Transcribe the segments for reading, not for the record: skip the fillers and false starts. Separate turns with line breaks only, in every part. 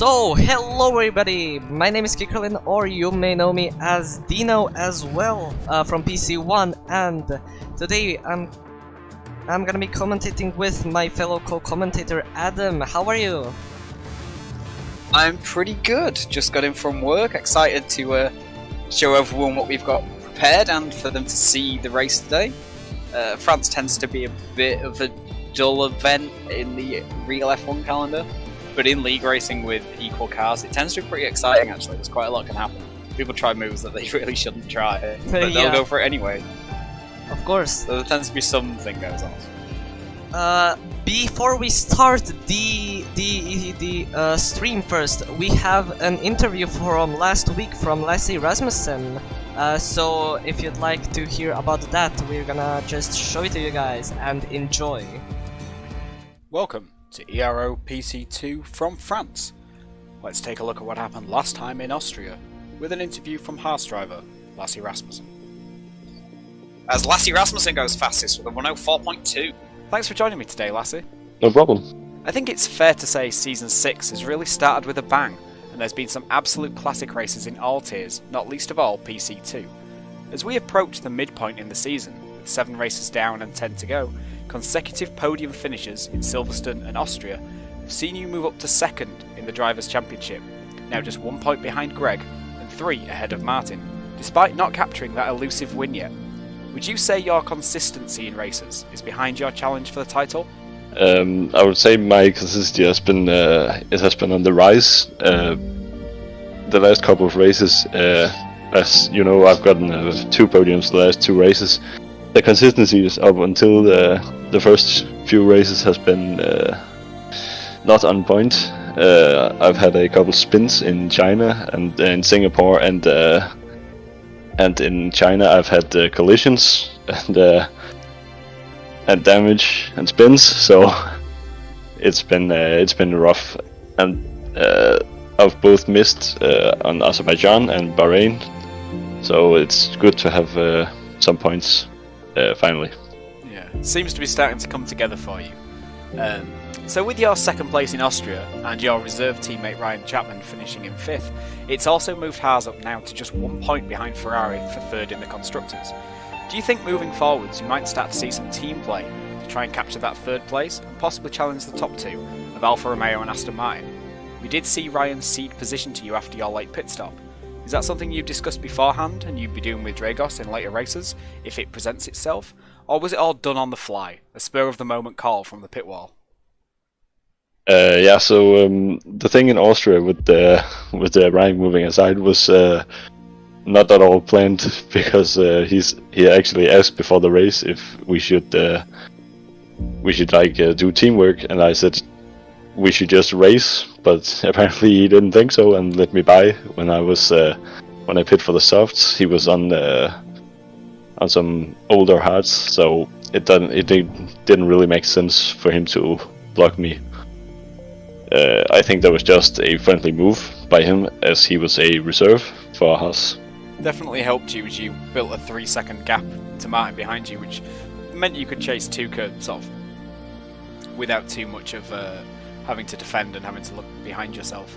So, hello everybody, my name is Kikerlin, or you may know me as Dino as well, from PC1, and today I'm gonna be commentating with my fellow co-commentator Adam. How are you?
I'm pretty good, just got in from work, excited to show everyone what we've got prepared and for them to see the race today. France tends to be a bit of a dull event in the real F1 calendar. But in league racing with equal cars, it tends to be pretty exciting actually. There's quite a lot can happen. People try moves that they really shouldn't try, but they'll go for it anyway.
Of course.
So there tends to be something goes on.
Before we start the stream first, we have an interview from last week from Lasse Rasmussen. So if you'd like to hear about that, we're gonna just show it to you guys and enjoy.
Welcome to Ero Pc2 from France. Let's take a look at what happened last time in Austria with an interview from Haas driver Lasse Rasmussen.
As Lasse Rasmussen goes fastest with a 104.2.
Thanks for joining me today, Lasse.
No problem.
I think it's fair to say Season 6 has really started with a bang, and there's been some absolute classic races in all tiers, not least of all PC2. As we approach the midpoint in the season, with 7 races down and 10 to go, consecutive podium finishes in Silverstone and Austria have seen you move up to second in the Drivers' Championship, now just 1 point behind Greg and 3 ahead of Martin, despite not capturing that elusive win yet. Would you say your consistency in races is behind your challenge for the title?
I would say my consistency has been on the rise. The last couple of races, as you know, I've gotten 2 podiums the last 2 races. The consistency is up until the first few races has been not on point. I've had a couple spins in China and in Singapore, and in China I've had collisions and damage and spins. So it's been rough, and I've both missed on Azerbaijan and Bahrain. So it's good to have some points. Finally.
Yeah, seems to be starting to come together for you. So with your second place in Austria and your reserve teammate Ryan Chapman finishing in 5th, it's also moved Haas up now to just 1 point behind Ferrari for 3rd in the Constructors. Do you think moving forwards you might start to see some team play to try and capture that 3rd place and possibly challenge the top 2 of Alfa Romeo and Aston Martin? We did see Ryan cede position to you after your late pit stop. Is that something you discussed beforehand and you'd be doing with Dragos in later races, if it presents itself? Or was it all done on the fly, a spur-of-the-moment call from the pit wall?
So the thing in Austria with the Ryan moving aside was not at all planned, because he actually asked before the race if we should do teamwork, and I said we should just race, but apparently he didn't think so and let me by when I pit for the softs. He was on some older hards, so it didn't really make sense for him to block me. I think that was just a friendly move by him, as he was a reserve for Haas.
Definitely helped you as you built a 3-second gap to Martin behind you, which meant you could chase Tuka sort of without too much of having to defend and having to look behind yourself.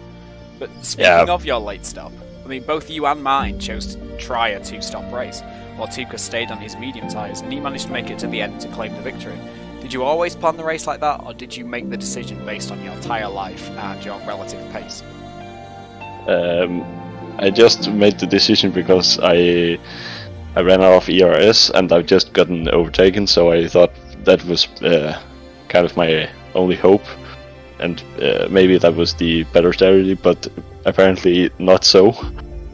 But speaking of your late stop, I mean, both you and Martin chose to try a 2-stop race, while Tuka stayed on his medium tyres and he managed to make it to the end to claim the victory. Did you always plan the race like that, or did you make the decision based on your tyre life and your relative pace?
I just made the decision because I ran out of ERS and I've just gotten overtaken, so I thought that was kind of my only hope. And maybe that was the better strategy, but apparently not so.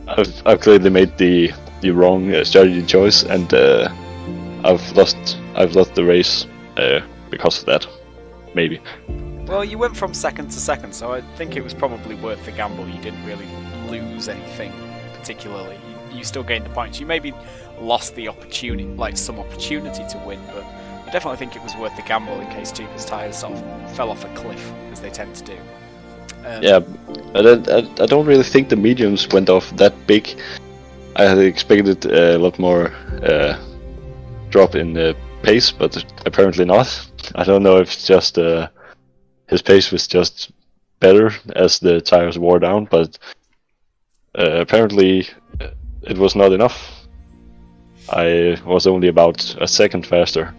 I've clearly made the wrong strategy choice, and I've lost the race because of that. Maybe.
Well, you went from second to second, so I think it was probably worth the gamble. You didn't really lose anything particularly. You still gained the points. You maybe lost the opportunity, like some opportunity to win, but I definitely think it was worth the gamble in case Tuka's tyres sort of fell off a cliff, as they tend to do.
I don't really think the mediums went off that big. I had expected a lot more drop in pace, but apparently not. I don't know if it's just his pace was just better as the tires wore down, but apparently it was not enough. I was only about a second faster.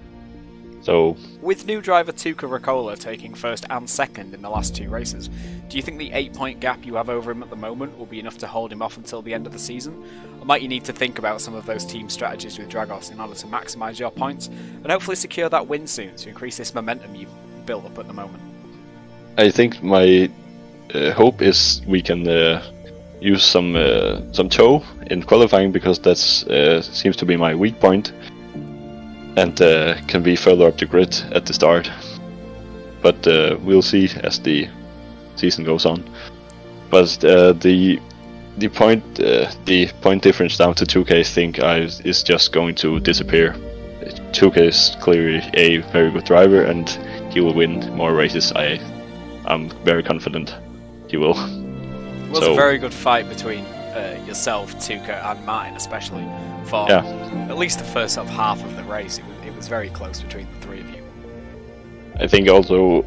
So,
with new driver Tuka Rakola taking first and second in the last 2 races, do you think the 8-point gap you have over him at the moment will be enough to hold him off until the end of the season? Or might you need to think about some of those team strategies with Dragos in order to maximise your points and hopefully secure that win soon to increase this momentum you've built up at the moment?
I think my hope is we can use some tow in qualifying, because that seems to be my weak point, and can be further up the grid at the start. But we'll see as the season goes on. But the point difference down to 2K, I think is just going to disappear. 2K is clearly a very good driver, and he will win more races. I'm very confident he will.
It was a very good fight between yourself, Tuka, and Martin, especially for at least the first sort of half of the race. It was very close between the 3 of you.
I think also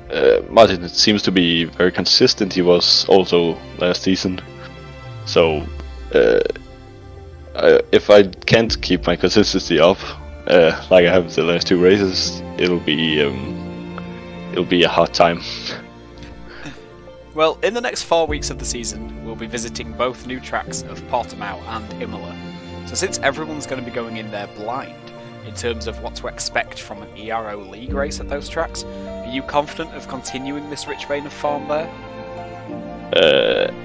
Martin seems to be very consistent. He was also last season. So if I can't keep my consistency up, like I have the last 2 races, it'll be a hard time.
Well, in the next 4 weeks of the season, we'll be visiting both new tracks of Portimao and Imola. So since everyone's going to be going in there blind in terms of what to expect from an ERO League race at those tracks, are you confident of continuing this rich vein of form there?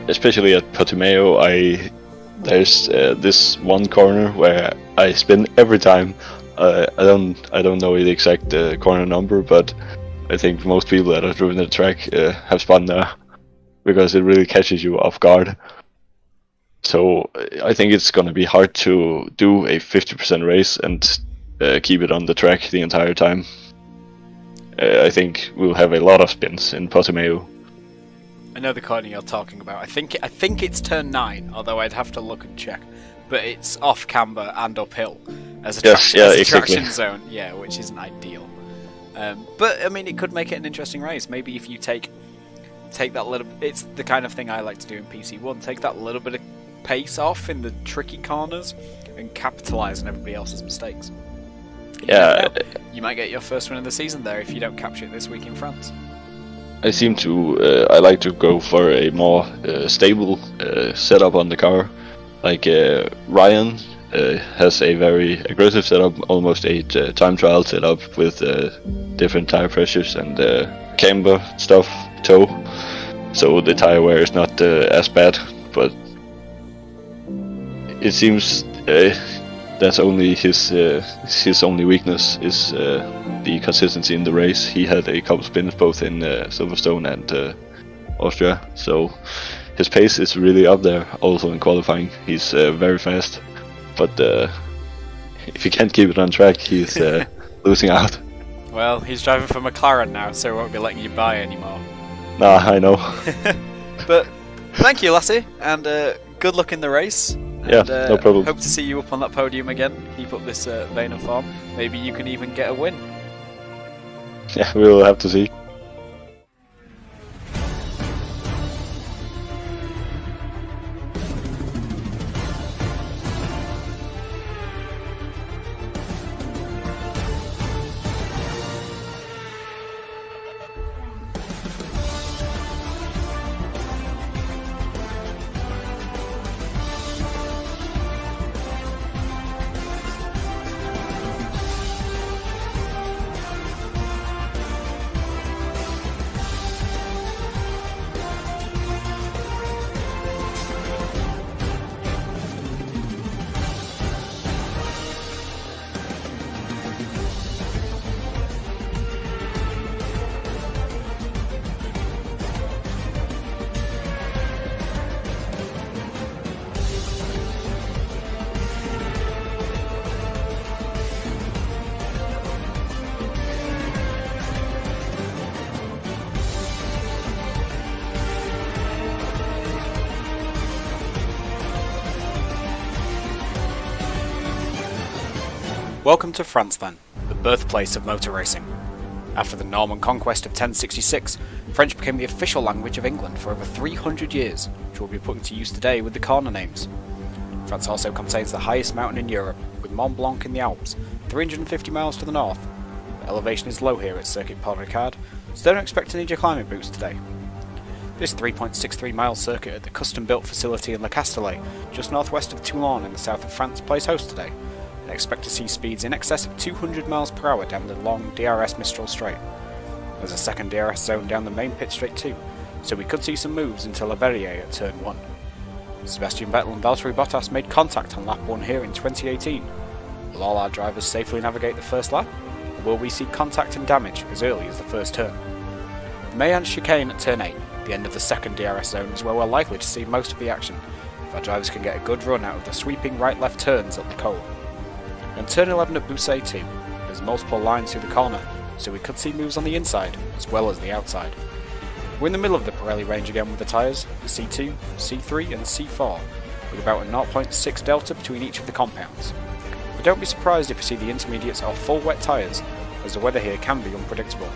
Especially at Portimao, there's this one corner where I spin every time. I don't know the exact corner number, but I think most people that have driven the track have spun there, because it really catches you off guard. So I think it's going to be hard to do a 50% race and keep it on the track the entire time. I think we'll have a lot of spins in Portimao.
I know the corner you're talking about. I think it's turn 9, although I'd have to look and check. But it's off camber and uphill as a traction zone, which isn't ideal. But I mean, it could make it an interesting race. Maybe if you take that little, it's the kind of thing I like to do in PC1. Take that little bit of pace off in the tricky corners and capitalise on everybody else's mistakes. You might get your first win of the season there if you don't capture it this week in France.
I like to go for a more stable setup on the car. Like Ryan has a very aggressive setup, almost a time trial setup with different tire pressures and camber stuff, tow. So the tire wear is not as bad, but it seems that's only his only weakness is the consistency in the race. He had a couple spins both in Silverstone and Austria, so his pace is really up there. Also in qualifying, he's very fast, but if he can't keep it on track, he's losing out.
Well, he's driving for McLaren now, so he won't be letting you buy anymore.
Nah, I know.
But thank you, Lassie, and good luck in the race.
Yeah, no problem.
Hope to see you up on that podium again. Keep up this vein of form. Maybe you can even get a win.
Yeah, we'll have to see.
Welcome to France then, the birthplace of motor racing. After the Norman conquest of 1066, French became the official language of England for over 300 years, which will be put into use today with the corner names. France also contains the highest mountain in Europe, with Mont Blanc in the Alps, 350 miles to the north. The elevation is low here at Circuit Paul Ricard, so don't expect to need your climbing boots today. This 3.63 mile circuit at the custom-built facility in Le Castellet, just northwest of Toulon in the south of France, plays host today, and expect to see speeds in excess of 200 miles per hour down the long DRS Mistral Straight. There's a second DRS zone down the main pit straight too, so we could see some moves into La Verrier at turn 1. Sebastian Vettel and Valtteri Bottas made contact on lap 1 here in 2018. Will all our drivers safely navigate the first lap, or will we see contact and damage as early as the first turn? The Mayenne chicane at turn 8, the end of the second DRS zone, is where we're likely to see most of the action, if our drivers can get a good run out of the sweeping right-left turns at the Cole. And turn 11 at Bousset too, there's multiple lines through the corner, so we could see moves on the inside as well as the outside. We're in the middle of the Pirelli range again with the tyres, C2, C3 and C4, with about a 0.6 delta between each of the compounds. But don't be surprised if you see the intermediates or full wet tyres, as the weather here can be unpredictable.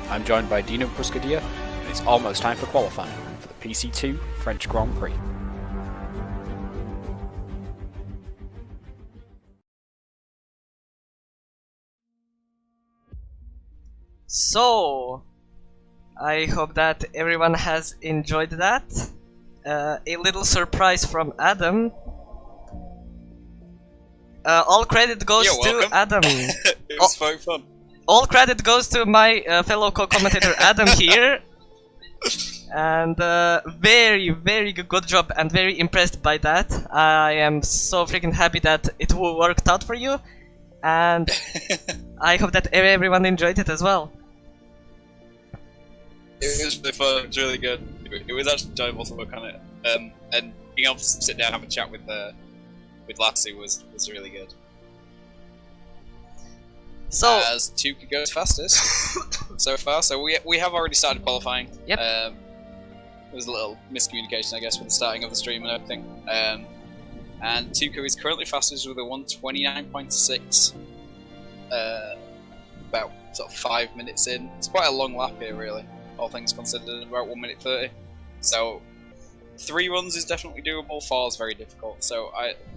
I'm joined by Dino Puskadija, and it's almost time for qualifying for the PC2 French Grand Prix.
So, I hope that everyone has enjoyed that. A little surprise from Adam. All credit goes to Adam.
It was very fun.
All credit goes to my fellow co-commentator Adam here. And very, very good job, and very impressed by that. I am so freaking happy that it worked out for you. And I hope that everyone enjoyed it as well.
It was really fun. It was really good. It was actually enjoyable to work on it, and being able to sit down and have a chat with Lassie was really good.
So
as Tuka goes fastest so far, so we have already started qualifying.
Yep.
There was a little miscommunication, I guess, with the starting of the stream and everything. And Tuka is currently fastest with a 1:29.6. About sort of 5 minutes in. It's quite a long lap here, really. All things considered, about 1:30. So 3 runs is definitely doable. 4 is very difficult. So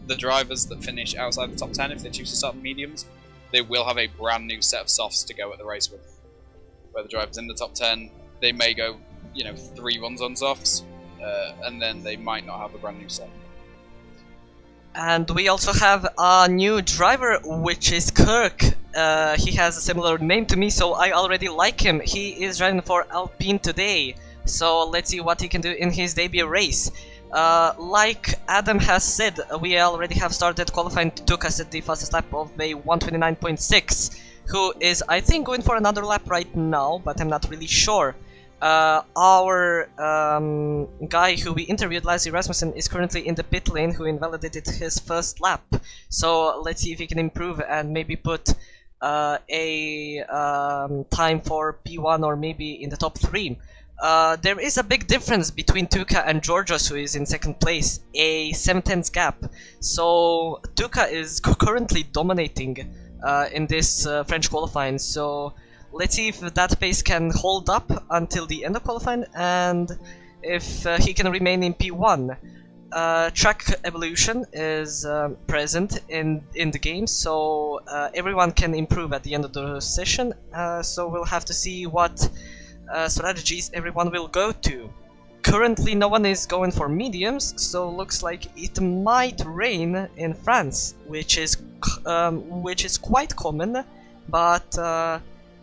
the drivers that finish outside the top 10, if they choose to start the mediums, they will have a brand new set of softs to go at the race with. Where the drivers in the top 10, they may go, 3 runs on softs, and then they might not have a brand new set.
and we also have a new driver, which is Kirk. He has a similar name to me, so I already like him. He is driving for Alpine today, so let's see what he can do in his debut race. Like Adam has said, we already have started qualifying Tukas at the fastest lap of a 1:29.6, who is, I think, going for another lap right now, but I'm not really sure. Our guy who we interviewed, Lasse Rasmussen, is currently in the pit lane, who invalidated his first lap. So let's see if he can improve and maybe put a time for P1 or maybe in the top 3. There is a big difference between Tuka and Georgios, who is in second place, a 7/10 gap. So Tuka is currently dominating in this French qualifying. So let's see if that pace can hold up until the end of qualifying, and if he can remain in P1. Track evolution is present in the game, so everyone can improve at the end of the session. So we'll have to see what strategies everyone will go to. Currently no one is going for mediums, so looks like it might rain in France, which is quite common, but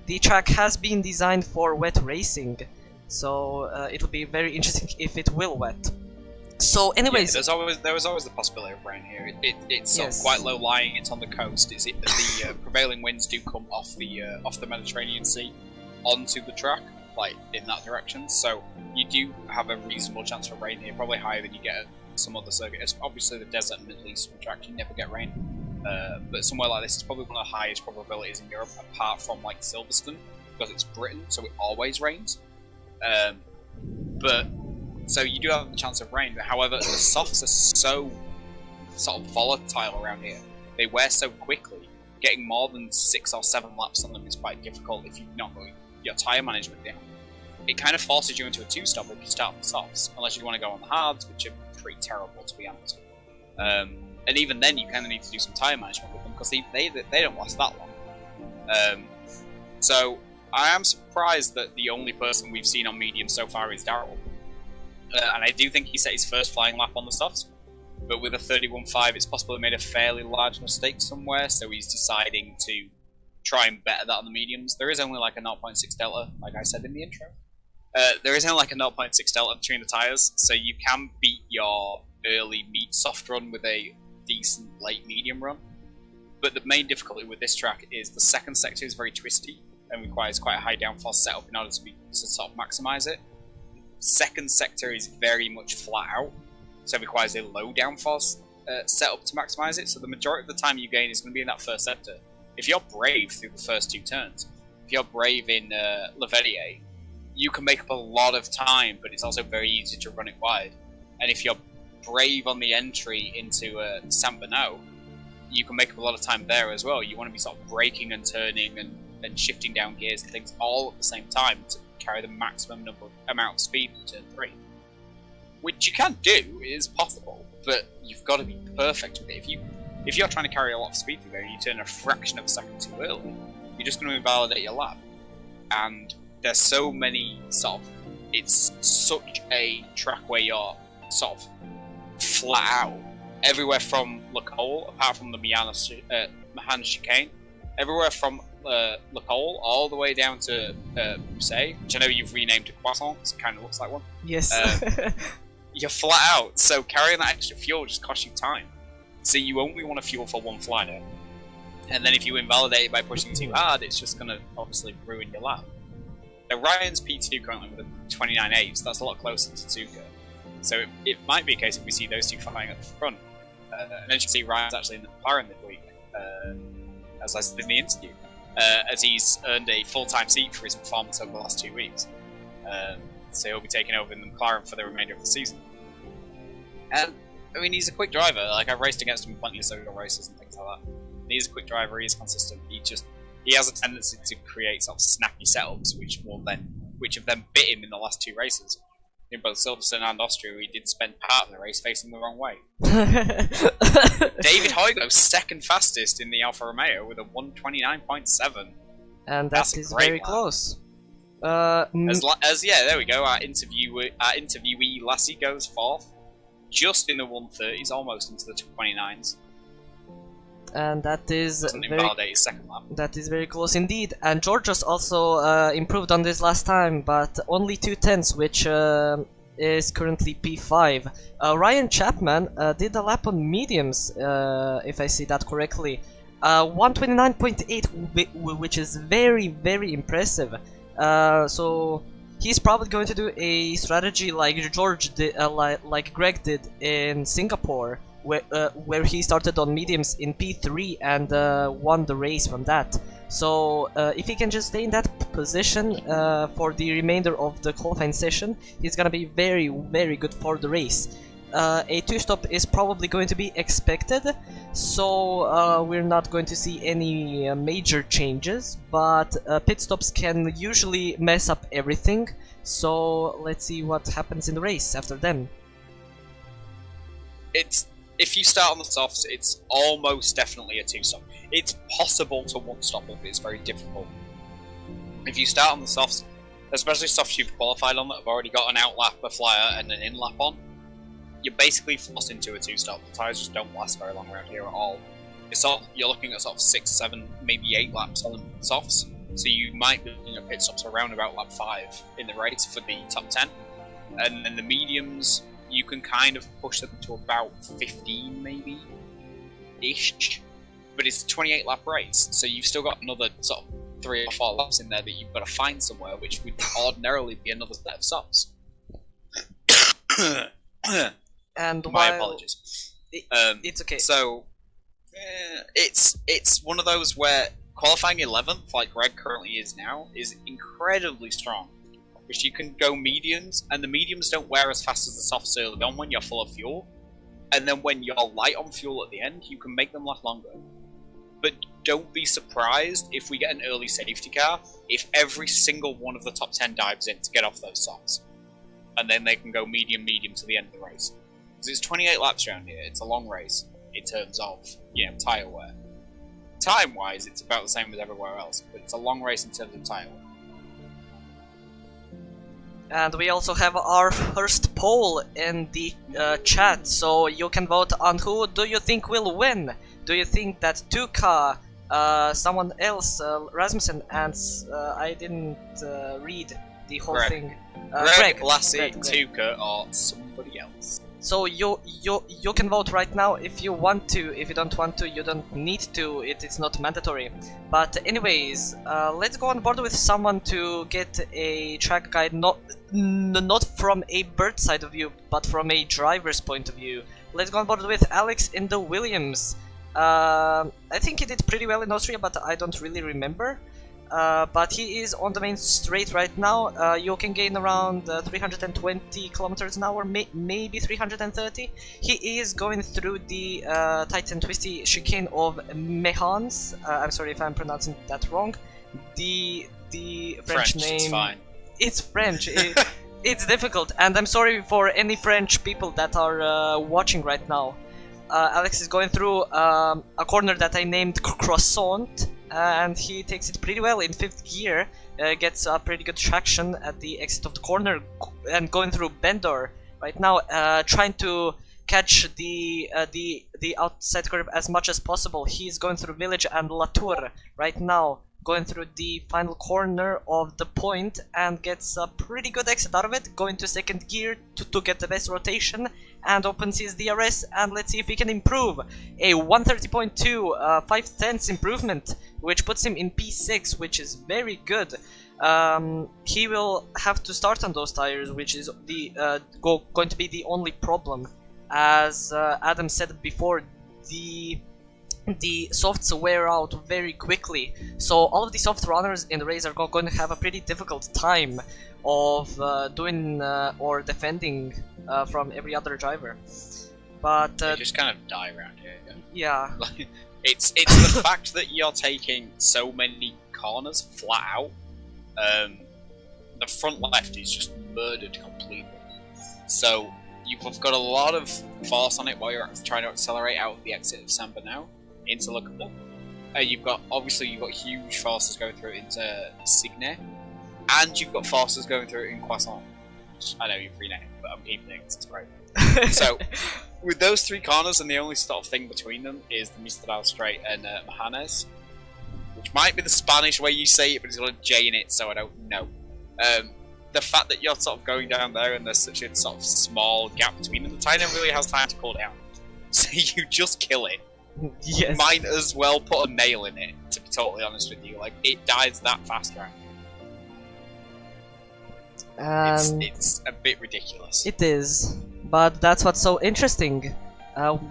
the track has been designed for wet racing, so it will be very interesting if it will wet. So anyways,
yeah, there was always the possibility of rain here. It's sort of quite low lying, it's on the coast. The prevailing winds do come off the Mediterranean Sea onto the track, like in that direction, so you do have a reasonable chance for rain here, probably higher than you get at some other circuits. Obviously the desert and Middle Eastern tracks, you never get rain, but somewhere like this is probably one of the highest probabilities in Europe, apart from like Silverstone, because it's Britain, so it always rains. But so you do have a chance of rain, but however the softs are so sort of volatile around here, they wear so quickly getting more than 6 or 7 laps on them is quite difficult if you've not got your tyre management down. It kind of forces you into a 2-stop if you start on the softs, unless you want to go on the hards, which are pretty terrible, to be honest. And even then, you kind of need to do some tyre management with them, because they don't last that long. So, I am surprised that the only person we've seen on medium so far is Daryl. And I do think he set his first flying lap on the softs, but with a 31.5, it's possible he made a fairly large mistake somewhere, so he's deciding to try and better that on the mediums. There is only like a 0.6 delta, like I said in the intro. There is only like a 0.6 delta between the tyres, so you can beat your early soft run with a decent late medium run. But the main difficulty with this track is the second sector is very twisty and requires quite a high downforce setup in order to sort of maximise it. Second sector is very much flat out, so it requires a low downforce setup to maximise it, so the majority of the time you gain is going to be in that first sector. If you're brave through the first 2 turns, if you're brave in Laverdier, you can make up a lot of time, but it's also very easy to run it wide. And if you're brave on the entry into Saint Bernard, you can make up a lot of time there as well. You want to be sort of braking and turning and shifting down gears and things all at the same time to carry the maximum amount of speed in turn 3. Which you can do, it is possible, but you've got to be perfect with it. If you're trying to carry a lot of speed through there and you turn a fraction of a second too early, you're just going to invalidate your lap. And there's so many it's such a track where you're sort of flat out. Everywhere from Le Col, apart from the Mahan chicane, everywhere from Le Col all the way down to Marseille, which I know you've renamed to Croissant, because it kind of looks like one.
Yes.
You're flat out, so carrying that extra fuel just costs you time. So you only want to fuel for one flighter, and then if you invalidate it by pushing too hard, it's just going to obviously ruin your lap. Now Ryan's P2 currently with a 29.8, so that's a lot closer to Tuca. So it might be a case if we see those two fighting at the front. And as you can see, Ryan's actually in the McLaren midweek, as I said in the interview, as he's earned a full-time seat for his performance over the last 2 weeks. So he'll be taking over in the McLaren for the remainder of the season. And, I mean, he's a quick driver. Like, I've raced against him in plenty of social races and things like that. He's a quick driver, he's consistent. He has a tendency to create sort of snappy setups, which have then bit him in the last 2 races. In both Silverstone and Austria, he did spend part of the race facing the wrong way. David Hoygo's second fastest in the Alfa Romeo with a 129.7.
And that is very close.
Yeah, there we go. Our interviewee Lassie goes 4th, just in the 130s, almost into the 29s.
And that is
second lap.
That is very close indeed. And Georgios also improved on this last time, but only 2/10, which is currently P5. Ryan Chapman did a lap on mediums, if I see that correctly. 129.8, which is very, very impressive. So he's probably going to do a strategy like George did, like Greg did in Singapore, where he started on mediums in P3 and won the race from that. So if he can just stay in that position for the remainder of the qualifying session, he's gonna be very, very good for the race. A 2-stop is probably going to be expected, so we're not going to see any major changes, but pit stops can usually mess up everything, so let's see what happens in the race after them.
If you start on the softs, it's almost definitely a 2-stop. It's possible to 1-stop it, but it's very difficult. If you start on the softs, especially softs you've qualified on that have already got an out lap, a flyer, and an in lap on, you're basically forced into a 2-stop. The tyres just don't last very long around here at all. You're looking at sort of 6, 7, maybe 8 laps on the softs, so you might be looking at pit stops around about lap 5 in the race for the top 10. And then the mediums, you can kind of push them to about 15 maybe ish, but it's a 28 lap race, so you've still got another sort of 3 or 4 laps in there that you've got to find somewhere, which would ordinarily be another set of stops.
And
my apologies.
It's okay.
So it's one of those where qualifying 11th, like Greg currently is now, is incredibly strong. Because you can go mediums, and the mediums don't wear as fast as the softs early on when you're full of fuel, and then when you're light on fuel at the end, you can make them last longer. but don't be surprised if we get an early safety car, if every single one of the top 10 dives in to get off those softs. And then they can go medium to the end of the race. Because it's 28 laps around here, it's a long race in terms of, tyre wear. Time-wise, it's about the same as everywhere else, but it's a long race in terms of tyre wear.
And we also have our first poll in the chat, so you can vote on who do you think will win. Do you think that Tuka, someone else, Rasmussen, and I didn't read the whole thing.
Greg, Lassie,
Greg.
Tuka, or somebody else.
So you can vote right now if you want to. If you don't want to, you don't need to. It's not mandatory. But anyways, let's go on board with someone to get a track guide, not from a bird's side of view, but from a driver's point of view. Let's go on board with Alex in the Williams. I think he did pretty well in Austria, but I don't really remember. But he is on the main straight right now. You can gain around 320 kilometers an hour, maybe 330. He is going through the tight and twisty chicane of Mehans. I'm sorry if I'm pronouncing that wrong. The French name.
It's fine.
It's French. It's difficult, and I'm sorry for any French people that are watching right now. Alex is going through a corner that I named Croissant. And he takes it pretty well in 5th gear, gets a pretty good traction at the exit of the corner and going through Bendor right now, trying to catch the outside curve as much as possible. He's going through Village and Latour right now, going through the final corner of the point and gets a pretty good exit out of it, going to 2nd gear to get the best rotation and opens his DRS, and let's see if he can improve. A 130.2, 5/10 improvement, which puts him in P6, which is very good. He will have to start on those tires, which is going to be the only problem. As Adam said before, the softs wear out very quickly, so all of the soft runners in the race are going to have a pretty difficult time of doing or defending from every other driver. But
they just kind of die around here.
Yeah.
It's the fact that you're taking so many corners flat out. The front left is just murdered completely. So you've got a lot of force on it while you're trying to accelerate out of the exit of Samba now into Lookable. You've got huge forces going through into Signe, and you've got forces going through in Croissant. I know you've renamed, but I'm keeping it because it's great. So with those 3 corners, and the only sort of thing between them is the Mistral Straight and Mahanes, which might be the Spanish way you say it, but it's got a J in it, so I don't know. The fact that you're sort of going down there and there's such a sort of small gap between them, the tyre never really has time to cool down. So you just kill it.
Yes.
Might as well put a nail in it, to be totally honest with you. Like, it dies that fast around here. It's a bit ridiculous.
It is, but that's what's so interesting.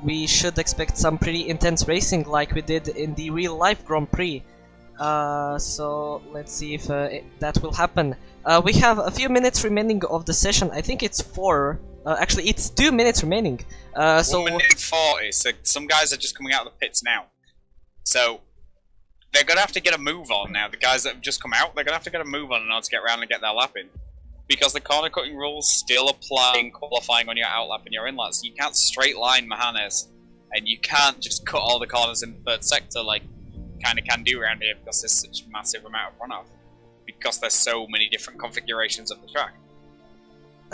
We should expect some pretty intense racing like we did in the real life Grand Prix. So let's see if that will happen. We have a few minutes remaining of the session. I think it's 4. Actually, it's 2 minutes remaining.
1 minute and 40. So some guys are just coming out of the pits now. So they're gonna have to get a move on now. The guys that have just come out, they're gonna have to get a move on in order to get around and get their lap in. Because the corner cutting rules still apply in qualifying on your outlap and your inlet. So you can't straight line Mahanes, and you can't just cut all the corners in the 3rd sector like you kind of can do around here because there's such a massive amount of runoff. Because there's so many different configurations of the track.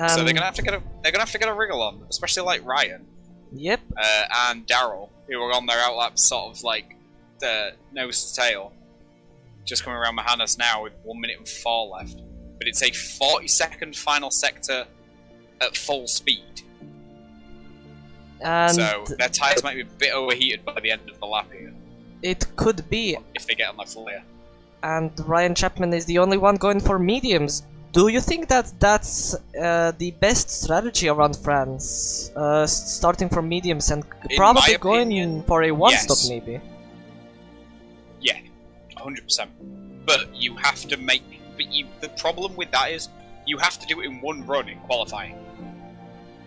So they're gonna have to get a wriggle on, especially like Ryan.
Yep.
And Daryl, who are on their outlaps sort of like nose to tail. Just coming around Mahanes now with 1 minute and 4 left. But it's a 40-second final sector at full speed.
And
so their tyres might be a bit overheated by the end of the lap here.
It could be.
If they get on their flare.
And Ryan Chapman is the only one going for mediums. Do you think that that's the best strategy around France? Starting from mediums and probably going for a one-stop maybe?
Yeah, 100%. But you have to make... the problem with that is, you have to do it in one run in qualifying.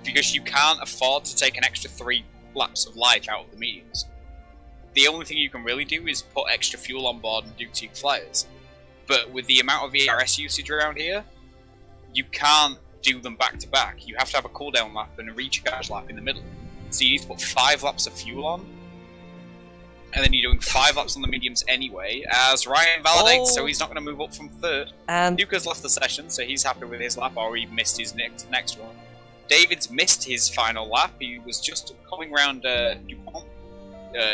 Because you can't afford to take an extra 3 laps of life out of the mediums. the only thing you can really do is put extra fuel on board and do 2 flyers. But with the amount of ERS usage around here, you can't do them back to back. You have to have a cooldown lap and a recharge lap in the middle. So you need to put 5 laps of fuel on, and then you're doing 5 laps on the mediums anyway, as Ryan validates, so he's not going to move up from 3rd.
And
Duca's left the session, so he's happy with his lap, or he missed his next one. David's missed his final lap. He was just coming round Dupont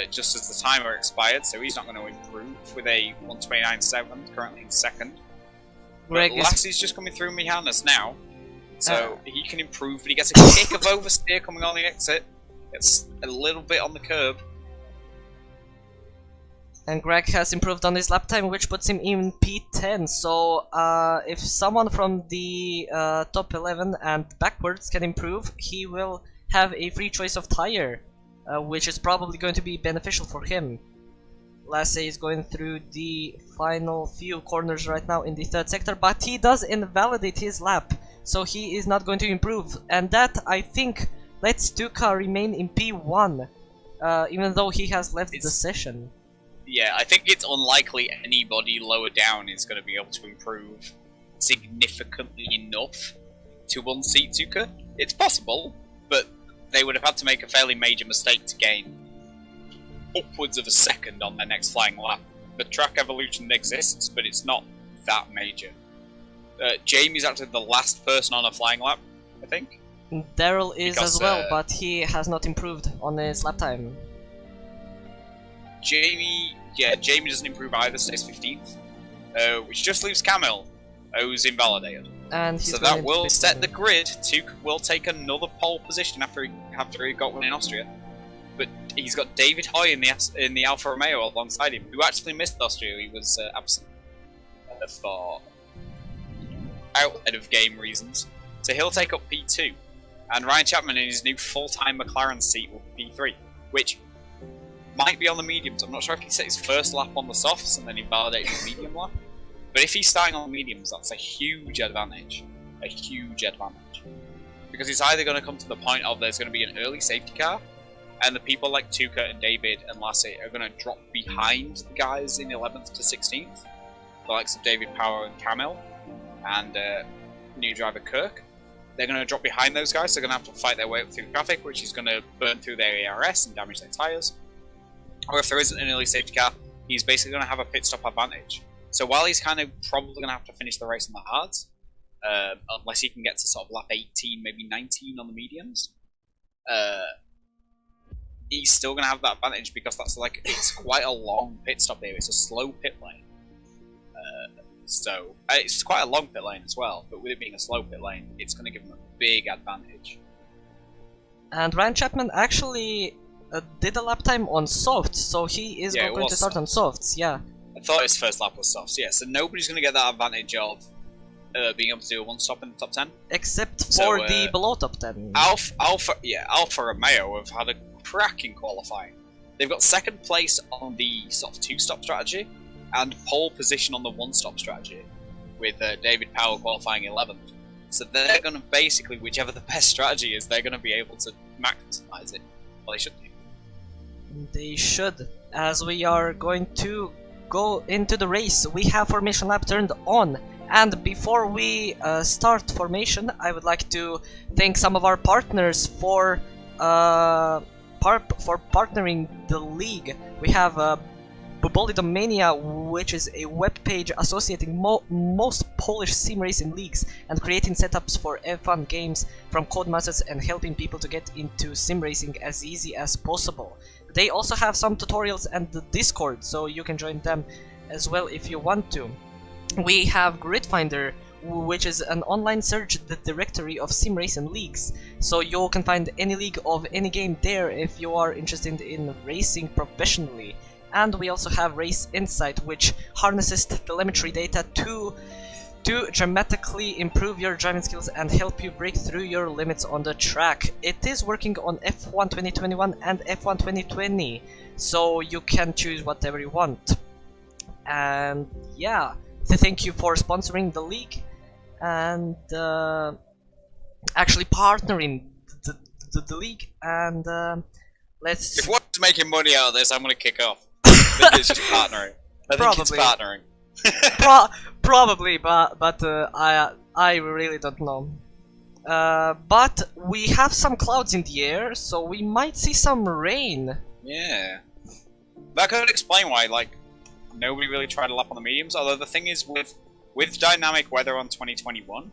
just as the timer expired, so he's not going to improve with a 129.7, currently in 2nd. But Lassie's just coming through Mihanas now, so he can improve, but he gets a kick of oversteer coming on the exit. Gets a little bit on the curb.
And Greg has improved on his lap time, which puts him in P10. So if someone from the top 11 and backwards can improve, he will have a free choice of tire, which is probably going to be beneficial for him. Lassie is going through the final few corners right now in the 3rd sector, but he does invalidate his lap, so he is not going to improve. And that, I think, lets Duca remain in P1, even though he has left the session.
Yeah, I think it's unlikely anybody lower down is going to be able to improve significantly enough to unseat Duca. It's possible, but they would have had to make a fairly major mistake to gain upwards of a second on their next flying lap. The track evolution exists, but it's not that major. Jamie's actually the last person on a flying lap, I think.
Daryl is as well, but he has not improved on his lap time.
Jamie doesn't improve either, stays 15th, which just leaves Camille, who's invalidated.
And
so that will set the grid. Tuke will take another pole position after he got one in Austria. But he's got David Hoy in the Alfa Romeo alongside him, who actually missed Austria. He was absent for outside of game reasons. So he'll take up P2. And Ryan Chapman in his new full-time McLaren seat will be P3, which might be on the mediums. I'm not sure if he set his first lap on the softs and then invalidated his medium lap. But if he's starting on the mediums, that's a huge advantage. A huge advantage. Because it's either going to come to the point of there's going to be an early safety car, and the people like Tuca and David and Lassie are going to drop behind the guys in 11th to 16th. The likes of David Power and Camille, and new driver Kirk. They're going to drop behind those guys, so they're going to have to fight their way up through traffic, which is going to burn through their ERS and damage their tyres. Or if there isn't an early safety car, he's basically going to have a pit stop advantage. So while he's kind of probably going to have to finish the race on the hards, unless he can get to sort of lap 18, maybe 19 on the mediums, he's still going to have that advantage because it's quite a long pit stop here. It's a slow pit lane. So it's quite a long pit lane as well, but with it being a slow pit lane, it's going to give him a big advantage.
And Ryan Chapman actually did a lap time on softs, so he is going to start on softs, yeah.
I thought his first lap was softs, yeah, so nobody's going to get that advantage of being able to do a one-stop in the top 10.
Except for the below top 10.
Alfa Romeo have had a cracking qualifying. They've got 2nd place on the sort of 2-stop strategy, and pole position on the 1-stop strategy, with David Powell qualifying 11th. So they're going to basically, whichever the best strategy is, they're going to be able to maximize it. Well, they should do.
They should. As we are going to go into the race, we have formation lap turned on. And before we start formation, I would like to thank some of our partners for partnering the league. We have Bolidomania, which is a web page associating most Polish sim racing leagues and creating setups for F1 games from Codemasters and helping people to get into sim racing as easy as possible. They also have some tutorials and the Discord, so you can join them as well if you want to. We have Grid Finder, which is an online search directory of sim racing leagues, so you can find any league of any game there if you are interested in racing professionally. And we also have Race Insight, which harnesses telemetry data to dramatically improve your driving skills and help you break through your limits on the track. It is working on F1 2021 and F1 2020, so you can choose whatever you want. And yeah, so thank you for sponsoring the league and actually partnering the league. And let's.
If you want to making money out of this, I'm gonna kick off. I think it's just partnering. I think it's
Probably.
partnering.
Probably, but I really don't know. But we have some clouds in the air, so we might see some rain.
Yeah. That could explain why, like, nobody really tried a lap on the mediums. Although the thing is, with dynamic weather on 2021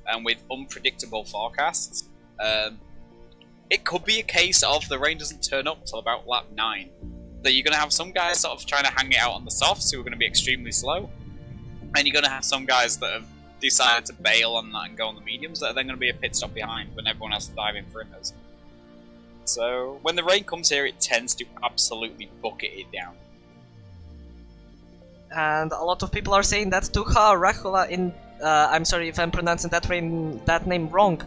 and with unpredictable forecasts, it could be a case of the rain doesn't turn up till about lap 9. That you're going to have some guys sort of trying to hang it out on the softs who are going to be extremely slow, and you're going to have some guys that have decided to bail on that and go on the mediums that are then going to be a pit stop behind when everyone else is diving for those. So when the rain comes here, it tends to absolutely bucket it down.
And a lot of people are saying that Tucha Rakula in I'm sorry if I'm pronouncing that name wrong.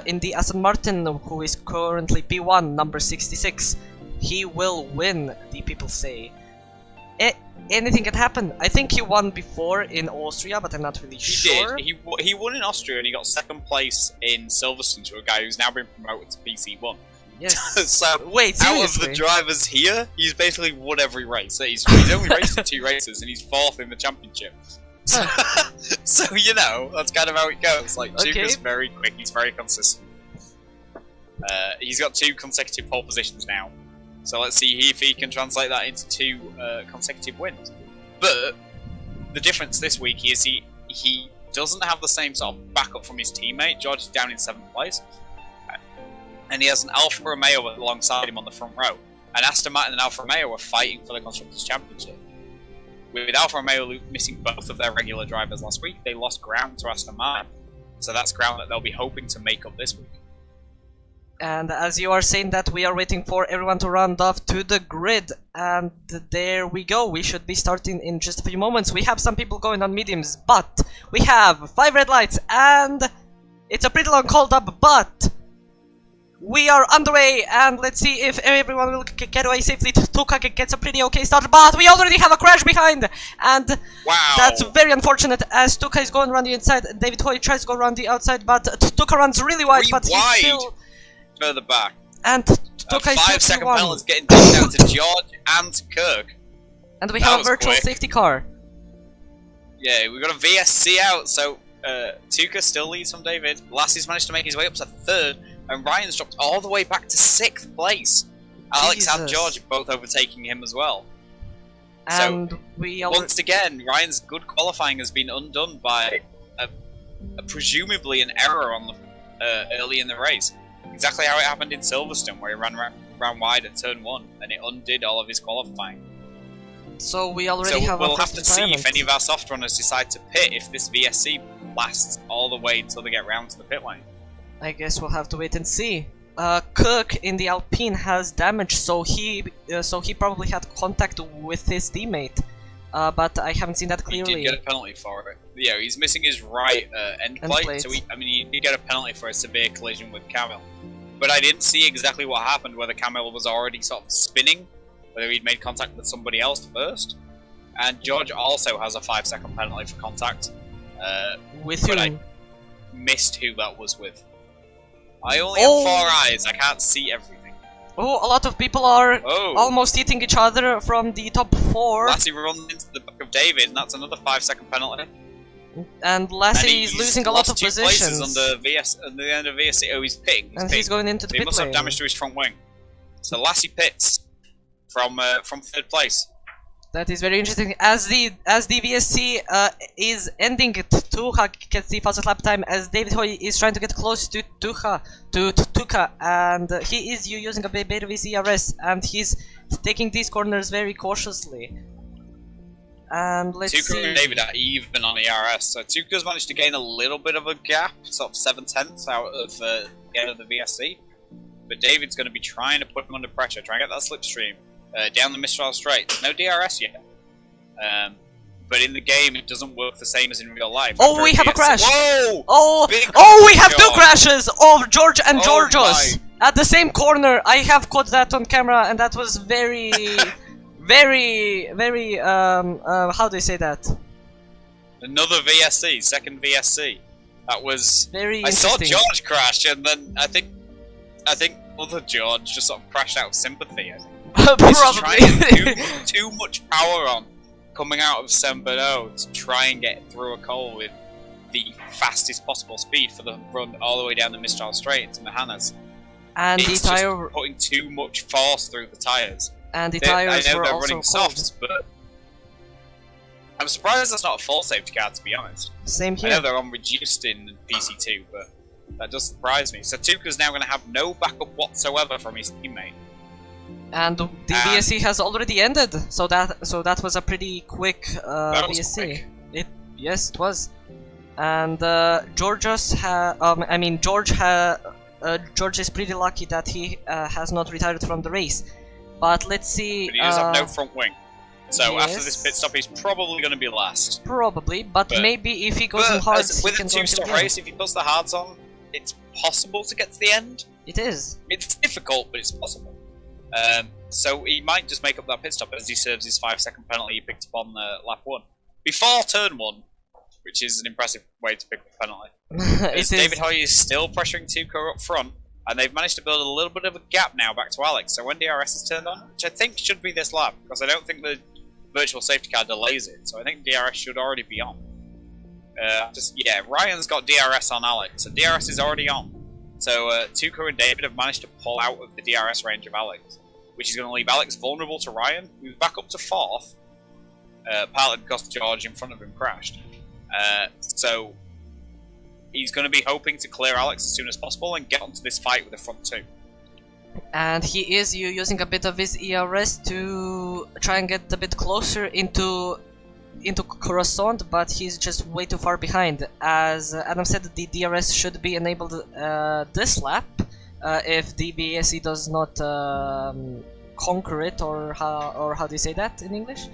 In the Aston Martin, who is currently P1, number 66, he will win. The people say. Anything can happen. I think he won before in Austria, but I'm not really sure.
He did. He won in Austria and he got 2nd place in Silverstone to a guy who's now been promoted to PC1.
Yes.
So,
wait, seriously?
out of the drivers here, he's basically won every race. He's only raced in 2 races and he's 4th in the championship. So, you know, that's kind of how it goes. Like, Chuka's very quick, he's very consistent. He's got 2 consecutive pole positions now. So let's see if he can translate that into 2 consecutive wins. But the difference this week is he doesn't have the same sort of backup from his teammate. George is down in 7th place. And he has an Alfa Romeo alongside him on the front row. And Aston Martin and Alfa Romeo are fighting for the Constructors' Championship. With Alfa Romeo missing both of their regular drivers last week, they lost ground to Aston Martin. So that's ground that they'll be hoping to make up this week.
And as you are saying that, we are waiting for everyone to round off to the grid. And there we go. We should be starting in just a few moments. We have some people going on mediums, but we have 5 red lights. And it's a pretty long hold up, but we are underway. And let's see if everyone will get away safely. Tuka gets a pretty okay start, but we already have a crash behind. And
wow,
that's very unfortunate as Tuka is going around the inside. David Hoy tries to go around the outside, but Tuka runs really wide, but he's still
further back.
And Tuka is
5-second penalty getting down to George and to Kirk.
And we have a virtual safety car.
Yeah, we've got a VSC out, so Tuka still leads from David. Lassie's managed to make his way up to 3rd, and Ryan's dropped all the way back to 6th place. Alex and George are both overtaking him as well.
And
so,
we
once again, Ryan's good qualifying has been undone by presumably an error on the early in the race. Exactly how it happened in Silverstone, where he ran wide at turn 1, and it undid all of his qualifying.
So we already have
we'll have to see if any of our soft runners decide to pit if this VSC lasts all the way until they get round to the pit lane.
I guess we'll have to wait and see. Cook in the Alpine has damage, so he probably had contact with his teammate. But I haven't seen that clearly.
He did get a penalty for it. Yeah, he's missing his right end plate, so he did get a penalty for a severe collision with Camille. But I didn't see exactly what happened, whether Camille was already sort of spinning, whether he'd made contact with somebody else first. And George also has a 5-second penalty for contact. But I missed who that was with. I only have 4 eyes, I can't see everything.
Oh, a lot of people are almost eating each other from the top 4.
Lassie runs into the back of David, and that's another 5-second penalty.
And Lassie is losing a lot of positions.
On the end of VSC. Oh, he's pitting.
He's going into the pit lane.
He must have damage to his front wing. So Lassie pits from 3rd place.
That is very interesting. As the VSC is ending, Tuha gets the fastest lap time as David Hoy is trying to get close to Tuka, and he is using a bit of his ERS, and he's taking these corners very cautiously. And let's see.
Tuka and David are even on ERS, so Tuka's managed to gain a little bit of a gap, sort of 7/10 out of the end of the VSC, but David's going to be trying to put him under pressure, trying to get that slipstream. Down the Mistral straight. There's no DRS yet. But in the game, it doesn't work the same as in real life.
Oh, we have a crash!
Whoa!
Oh, we have 2 crashes of George and Georgios at the same corner. I have caught that on camera, and that was very, very, how do you say that?
Another VSC, 2nd VSC. That was
very
I saw George crash, and then I think other George just sort of crashed out of sympathy. It's trying
Probably.
too much power on coming out of Sembano to try and get through a coal with the fastest possible speed for the run all the way down the Mistral Straight into Mahanas.
And
It's
the
just
tire
putting too much force through the tyres.
and the
I
tires
know
were
they're
also
running
cold.
softs, but I'm surprised that's not a full safety car, to be honest.
Same
I know
here.
they're on reduced in PC2, but that does surprise me. So Tuka's now going to have no backup whatsoever from his teammate.
And the VSC has already ended, so that was a pretty quick
That was
VSC.
quick.
Yes, it was. And George is pretty lucky that he has not retired from the race. But let's see.
But he does have no front wing. So after
yes.
this pit stop, he's probably going to be last.
Probably, but maybe if he goes in
But
hards, he
with a
can go until
two-stop
the end.
race, if he puts the hards on, it's possible to get to the end.
It is.
It's difficult, but it's possible. So he might just make up that pit stop as he serves his 5-second penalty he picked up on lap 1. Before turn 1, which is an impressive way to pick up a penalty.
It is.
David Hoy is still pressuring Tuco up front, and they've managed to build a little bit of a gap now back to Alex. So when DRS is turned on, which I think should be this lap, because I don't think the virtual safety car delays it, so I think DRS should already be on. Ryan's got DRS on Alex, so DRS is already on. So Tuco and David have managed to pull out of the DRS range of Alex, which is going to leave Alex vulnerable to Ryan, who's back up to 4th, partly because George in front of him crashed. So he's going to be hoping to clear Alex as soon as possible and get onto this fight with the front 2.
And he is using a bit of his ERS to try and get a bit closer into Coruscant, but he's just way too far behind. As Adam said, the DRS should be enabled this lap if the BSE does not conquer it, or how do you say that in English?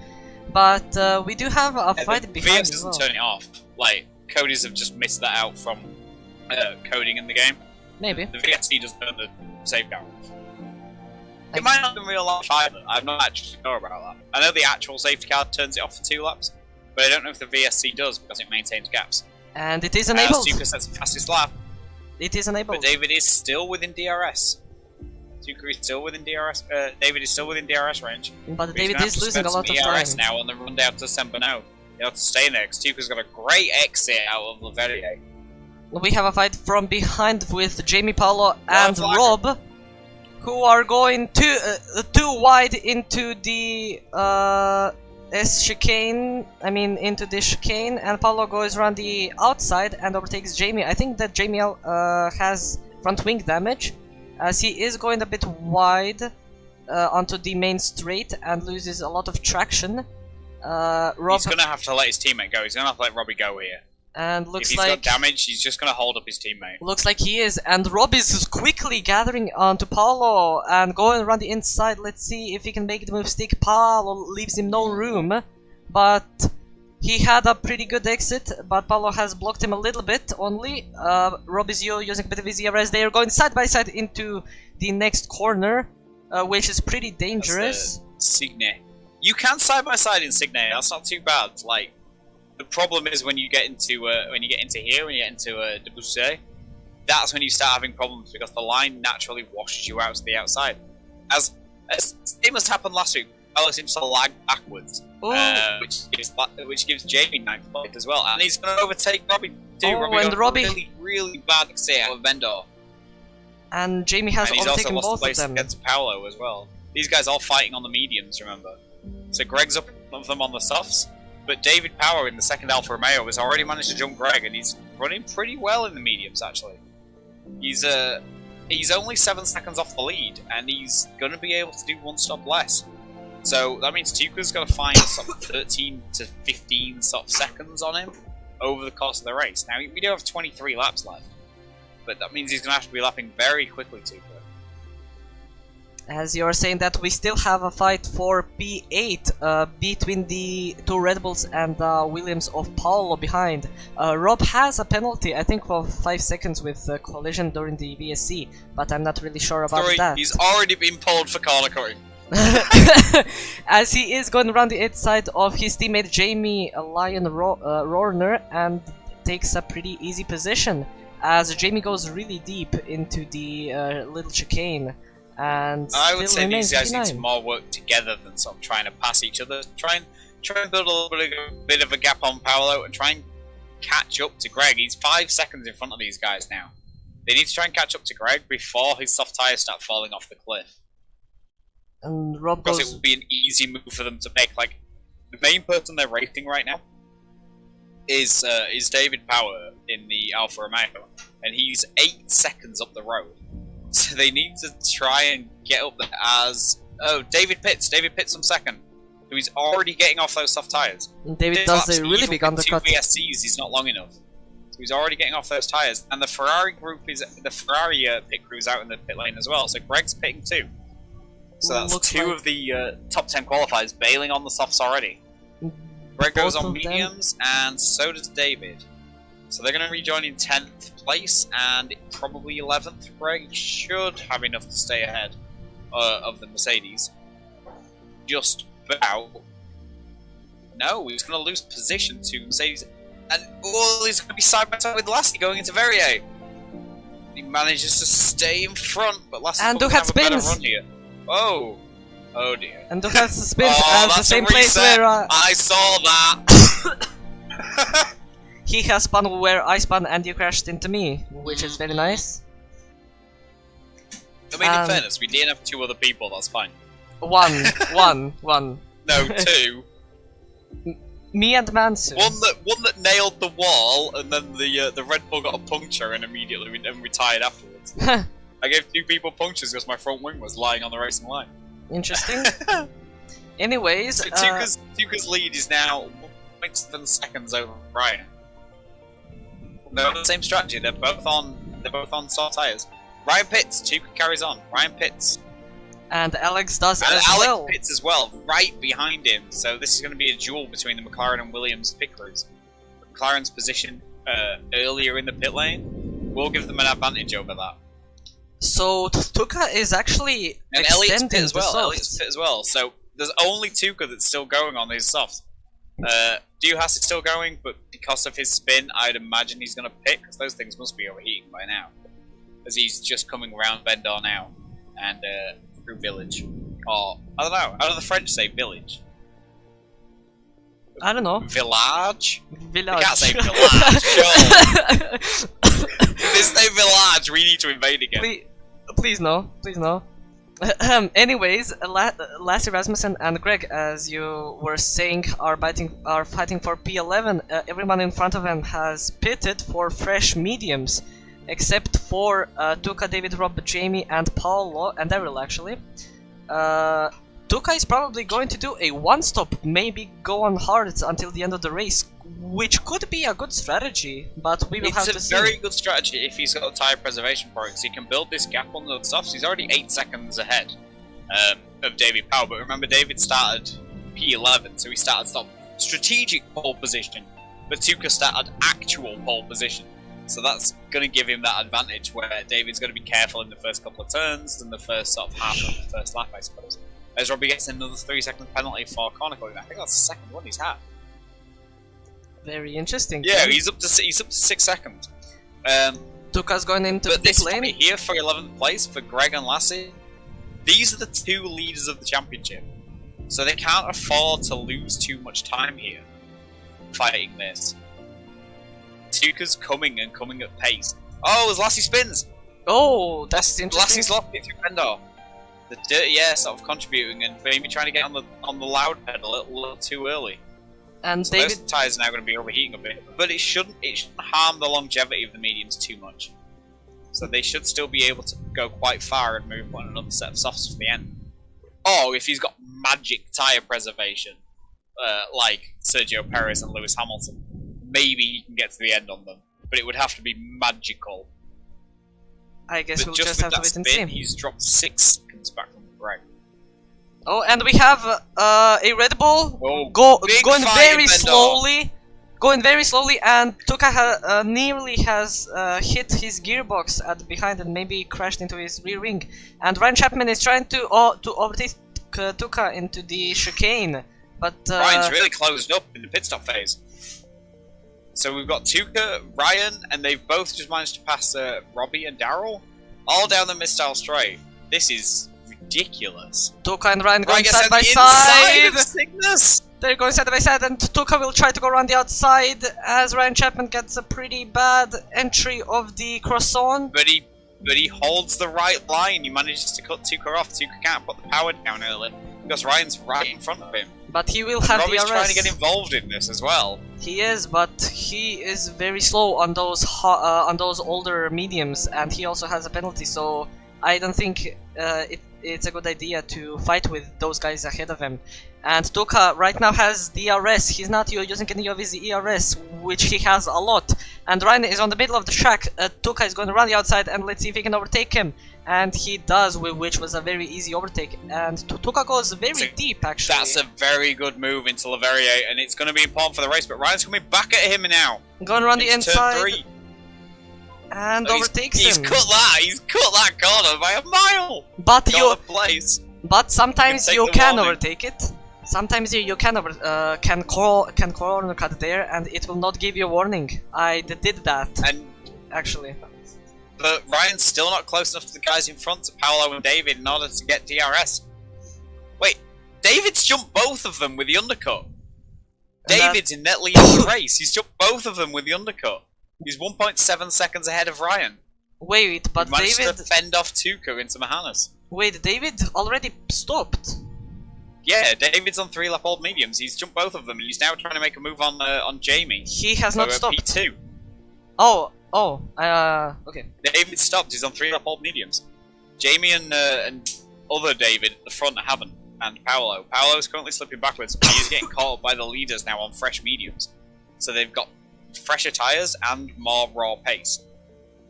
But we do have a fight
the
behind
VS
as well.
doesn't turn it off. Like, coders have just missed that out from coding in the game.
Maybe.
The VSC does turn the safeguard off. It might not be in real life either. I'm not actually sure about that. I know the actual safety card turns it off for 2 laps, but I don't know if the VSC does because it maintains gaps.
And it is enabled.
Tuka sets the fastest lap,
It is enabled.
but David is still within DRS. Tuka is still within DRS. David is still within DRS range.
But
He's
David
gonna
is
have to
losing
spend
a lot
some
of time.
ERS now on the run down to Sembano. He'll have to stay there because Tuka's got a great exit out of Leverrier.
We have a fight from behind with Jamie Paolo and
Flag.
Rob, who are going too wide into the chicane. I mean, into the chicane, and Paolo goes around the outside and overtakes Jamie. I think that Jamie has front wing damage, as he is going a bit wide onto the main straight and loses a lot of traction. Rob,
He's going to have to let his teammate go. He's going to have to let Robbie go here.
and
If
looks
he's
like
got damage, he's just going to hold up his teammate.
looks like he is, and Rob is quickly gathering onto Paolo and going around the inside. Let's see if he can make the move stick. Paolo leaves him no room, but he had a pretty good exit, but Paolo has blocked him a little bit only. Rob is using a bit of his ERS. They are going side by side into the next corner, which is pretty dangerous.
Signe. You can side by side in Signe. That's not too bad. Like, the problem is when you get into here, when you get into Debussy, that's when you start having problems because the line naturally washes you out to the outside. As it must happen last week, Paolo seems to lag backwards, which gives Jamie 9th place as well, and he's going to overtake Robbie too.
And
got
Robbie-
a really bad exit out of Vendor,
And Jamie has
and he's also
overtaken
lost
both
the place
of them.
against Paolo as well. These guys all fighting on the mediums, remember? So Greg's up of them on the softs, but David Power in the second Alfa Romeo has already managed to jump Greg, and he's running pretty well in the mediums actually. He's only 7 seconds off the lead, and he's going to be able to do 1 stop less. So that means Tuka's got to find sort of 13 to 15 sort of seconds on him over the course of the race. Now we do have 23 laps left, but that means he's going to have to be lapping very quickly, Tuka.
As you are saying that we still have a fight for P8 between the 2 Red Bulls and Williams of Paolo behind. Rob has a penalty, I think, for 5 seconds with collision during the VSC, but I'm not really sure about that.
He's already been pulled for corner cutting.
As he is going around the outside of his teammate Jamie Lion Rorner and takes a pretty easy position, as Jamie goes really deep into the little chicane. and
I would
still
say
remains
these guys need
59.
some more work together than sort of trying to pass each other. Try and build a little bit of a gap on Paolo and try and catch up to Greg. He's 5 seconds in front of these guys now. They need to try and catch up to Greg before his soft tyres start falling off the cliff.
And Rob
Because
goes...
it will be an easy move for them to make. Like, the main person they're racing right now is David Power in the Alfa Romeo, and he's 8 seconds up the road. So they need to try and get up there as... Oh, David Pitts on second. So he's already getting off those soft tyres.
David does a really big undercut.
2 VSCs, he's not long enough. So he's already getting off those tyres. And the Ferrari pit crew is out in the pit lane as well. So Greg's pitting too. So that's
Looks
two
like
of the top 10 qualifiers bailing on the softs already. Greg goes
both
on
of them-
mediums, and so does David. So they're going to rejoin in 10th place, and probably 11th. Greg should have enough to stay ahead of the Mercedes. Just about. No, he's going to lose position to Mercedes. And he's going to be side by side with Lassie going into Verrier. He manages to stay in front, but Lassie's
And
going to
Ducat
have a better
spins.
run here. Oh. Oh dear.
And Ducat spins
Oh,
at the
that's
same
a
place
reset.
where
I saw that.
he has spun where I spun and you crashed into me, which is very nice.
I mean, in fairness, we did have 2 other people. That's fine.
One.
No, 2.
Me and Mansu.
One that nailed the wall, and then the Red Bull got a puncture and immediately retired afterwards. I gave 2 people punctures because my front wing was lying on the racing line.
Interesting. Anyways,
So Tuka's lead is now 1.7 seconds over Ryan. They're on the same strategy. They're both on soft tires. Ryan Pitts, Tuka carries on. Ryan Pitts.
and Alex does
And
as
Alex
well.
Pitts as well, right behind him. So this is going to be a duel between the McLaren and Williams pit crews. McLaren's position earlier in the pit lane will give them an advantage over that.
So Tuka is actually
And Elliot's
extending
pit as well.
the softs.
Elliot's pit as well. So there's only Tuka that's still going on his softs. Duhas is still going, but because of his spin, I'd imagine he's going to pit, because those things must be overheating by now. As he's just coming around Vendor now, and through Village. Or, I don't know, how do the French say village?
I don't know.
Village?
Village.
They can't say village, sure. If they say village, we need to invade again.
Please no. Please no. Anyways, Lassie Rasmussen and Greg, as you were saying, are fighting for P11. Everyone in front of them has pitted for fresh mediums, except for Tuka, David, Rob, Jamie, and Paolo, and Daryl actually. Tuka is probably going to do a one-stop, maybe go on hard until the end of the race, which could be a good strategy, but we will have to see.
It's a very good strategy if he's got a tyre preservation for it, so he can build this gap on the softs. He's already 8 seconds ahead of David Powell, but remember David started P11, so he started strategic pole position, but Tuka started actual pole position. So that's going to give him that advantage where David's going to be careful in the first couple of turns and the first sort of half of the first lap, I suppose. As Robbie gets another 3-second penalty for corner closing. I think that's the second one he's had.
Very interesting.
Yeah, he's up to 6 seconds.
Tuka's going into
But
the
this
lane.
right here for 11th place for Greg and Lassie. These are the 2 leaders of the championship, so they can't afford to lose too much time here fighting this. Tuka's coming and coming at pace. Oh, as Lassie spins!
Oh, that's interesting.
Lassie's lost it through Vendor. The dirty air sort of contributing and maybe trying to get on the loud pedal a little too early.
And
So
David,
those tyres are now going to be overheating a bit, but it shouldn't harm the longevity of the mediums too much. So they should still be able to go quite far and move on another set of softs for the end. Or if he's got magic tyre preservation, like Sergio Perez and Lewis Hamilton, maybe he can get to the end on them. But it would have to be magical.
I guess
But
we'll
just
just have
with
to
that
wait and
spin,
see.
he's dropped 6 seconds back from Greg.
Oh, and we have a Red Bull
Oh,
going
fight
very
in
slowly, and Tuka nearly has hit his gearbox at behind and maybe crashed into his rear wing. And Ryan Chapman is trying to overtake Tuka into the chicane, but
Ryan's really closed up in the pit stop phase. So we've got Tuka, Ryan, and they've both just managed to pass Robbie and Daryl all down the mid-style straight. This is ridiculous.
Tuka and Ryan going
Ryan gets
side
on
by
the inside
side.
of Cygnus.
They're going side by side, and Tuka will try to go around the outside as Ryan Chapman gets a pretty bad entry of the croissant.
But he holds the right line. He manages to cut Tuka off. Tuka can't put the power down early because Ryan's right in front of him.
But he will have
Robbie's
DRS.
trying to get involved in this as well.
He is, but he is very slow on those older mediums, and he also has a penalty. So I don't think it's a good idea to fight with those guys ahead of him. And Tuka right now has DRS. He's not using any of his ERS, which he has a lot. And Ryan is on the middle of the track. Tuka is going to run the outside, and let's see if he can overtake him. And he does, which was a very easy overtake. And Tuka goes very deep, actually.
That's a very good move into Leverrier, and it's going to be important for the race. But Ryan's coming back at him now.
Going around the inside.
Turn 3.
And overtakes
he's
him.
He's cut that corner by a mile.
But sometimes you can overtake it. Sometimes you can corner cut there, and it will not give you a warning. I did that,
and
actually.
But Ryan's still not close enough to the guys in front, to Paolo and David, in order to get DRS. Wait, David's jumped both of them with the undercut. David's in net lead of the race. He's jumped both of them with the undercut. He's 1.7 seconds ahead of Ryan.
Wait, but
he managed
David
to fend off Tuka into Mahanas.
Wait, David already stopped.
Yeah, David's on 3 lap old mediums. He's jumped both of them, and he's now trying to make a move on Jamie.
He has not stopped.
P2.
Okay.
David stopped. He's on 3 lap old mediums. Jamie and other David at the front haven't, and Paolo. Paolo's currently slipping backwards, but he's getting caught up by the leaders now on fresh mediums. So they've got fresher tyres and more raw pace.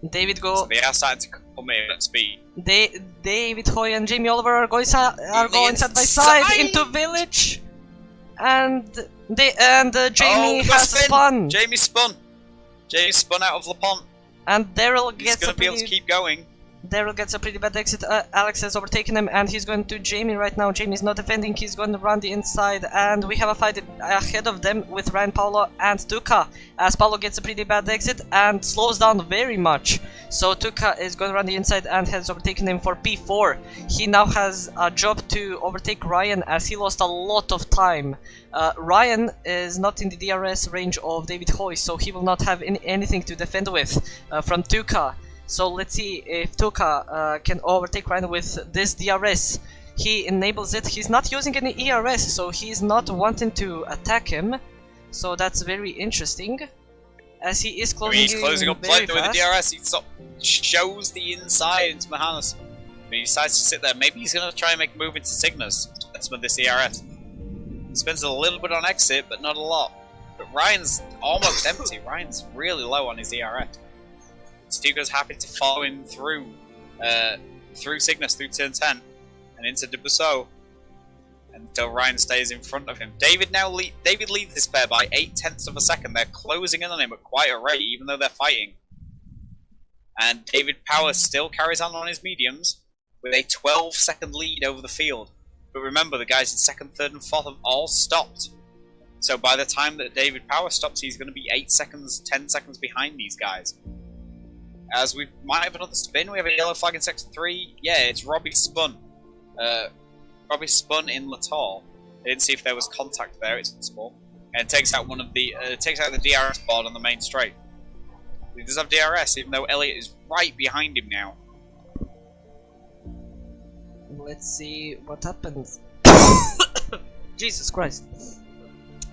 So they are starting to come in at speed.
David Hoy and Jamie Oliver are going side by side into village, and Jamie has spun.
Jamie spun out of Le Pont.
And Daryl gets
He's going to be able to keep going.
Daryl gets a pretty bad exit. Alex has overtaken him, and he's going to Jamie right now. Jamie's not defending, he's going to run the inside, and we have a fight ahead of them with Ryan, Paolo, and Tuka, as Paolo gets a pretty bad exit and slows down very much. So Tuka is going to run the inside and has overtaken him for P4. He now has a job to overtake Ryan, as he lost a lot of time. Ryan is not in the DRS range of David Hoy, so he will not have anything to defend with from Tuka. So let's see if Tuka can overtake Ryan with this DRS. He enables it. He's not using any ERS, so he's not wanting to attack him. So that's very interesting. As he is closing,
he's closing up
very
with the DRS. He shows the inside into Mahanas. But he decides to sit there. Maybe he's going to try and make a move into Cygnus. That's with this ERS. He spends a little bit on exit, but not a lot. But Ryan's almost empty. Ryan's really low on his ERS. Stugo's happy to follow him through Cygnus, through turn 10, and into Debussy, until Ryan stays in front of him. David leads this pair by 0.8 of a second. They're closing in on him at quite a rate, even though they're fighting. And David Power still carries on his mediums, with a 12-second lead over the field. But remember, the guys in 2nd, 3rd, and 4th have all stopped. So by the time that David Power stops, he's going to be 8 seconds, 10 seconds behind these guys. As we might have another spin, we have a yellow flag in sector 3. Yeah, it's Robbie spun. Robbie spun in Latour. I didn't see if there was contact there, it's possible. And takes out takes out the DRS board on the main straight. He does have DRS, even though Elliott is right behind him now.
Let's see what happens. Jesus Christ.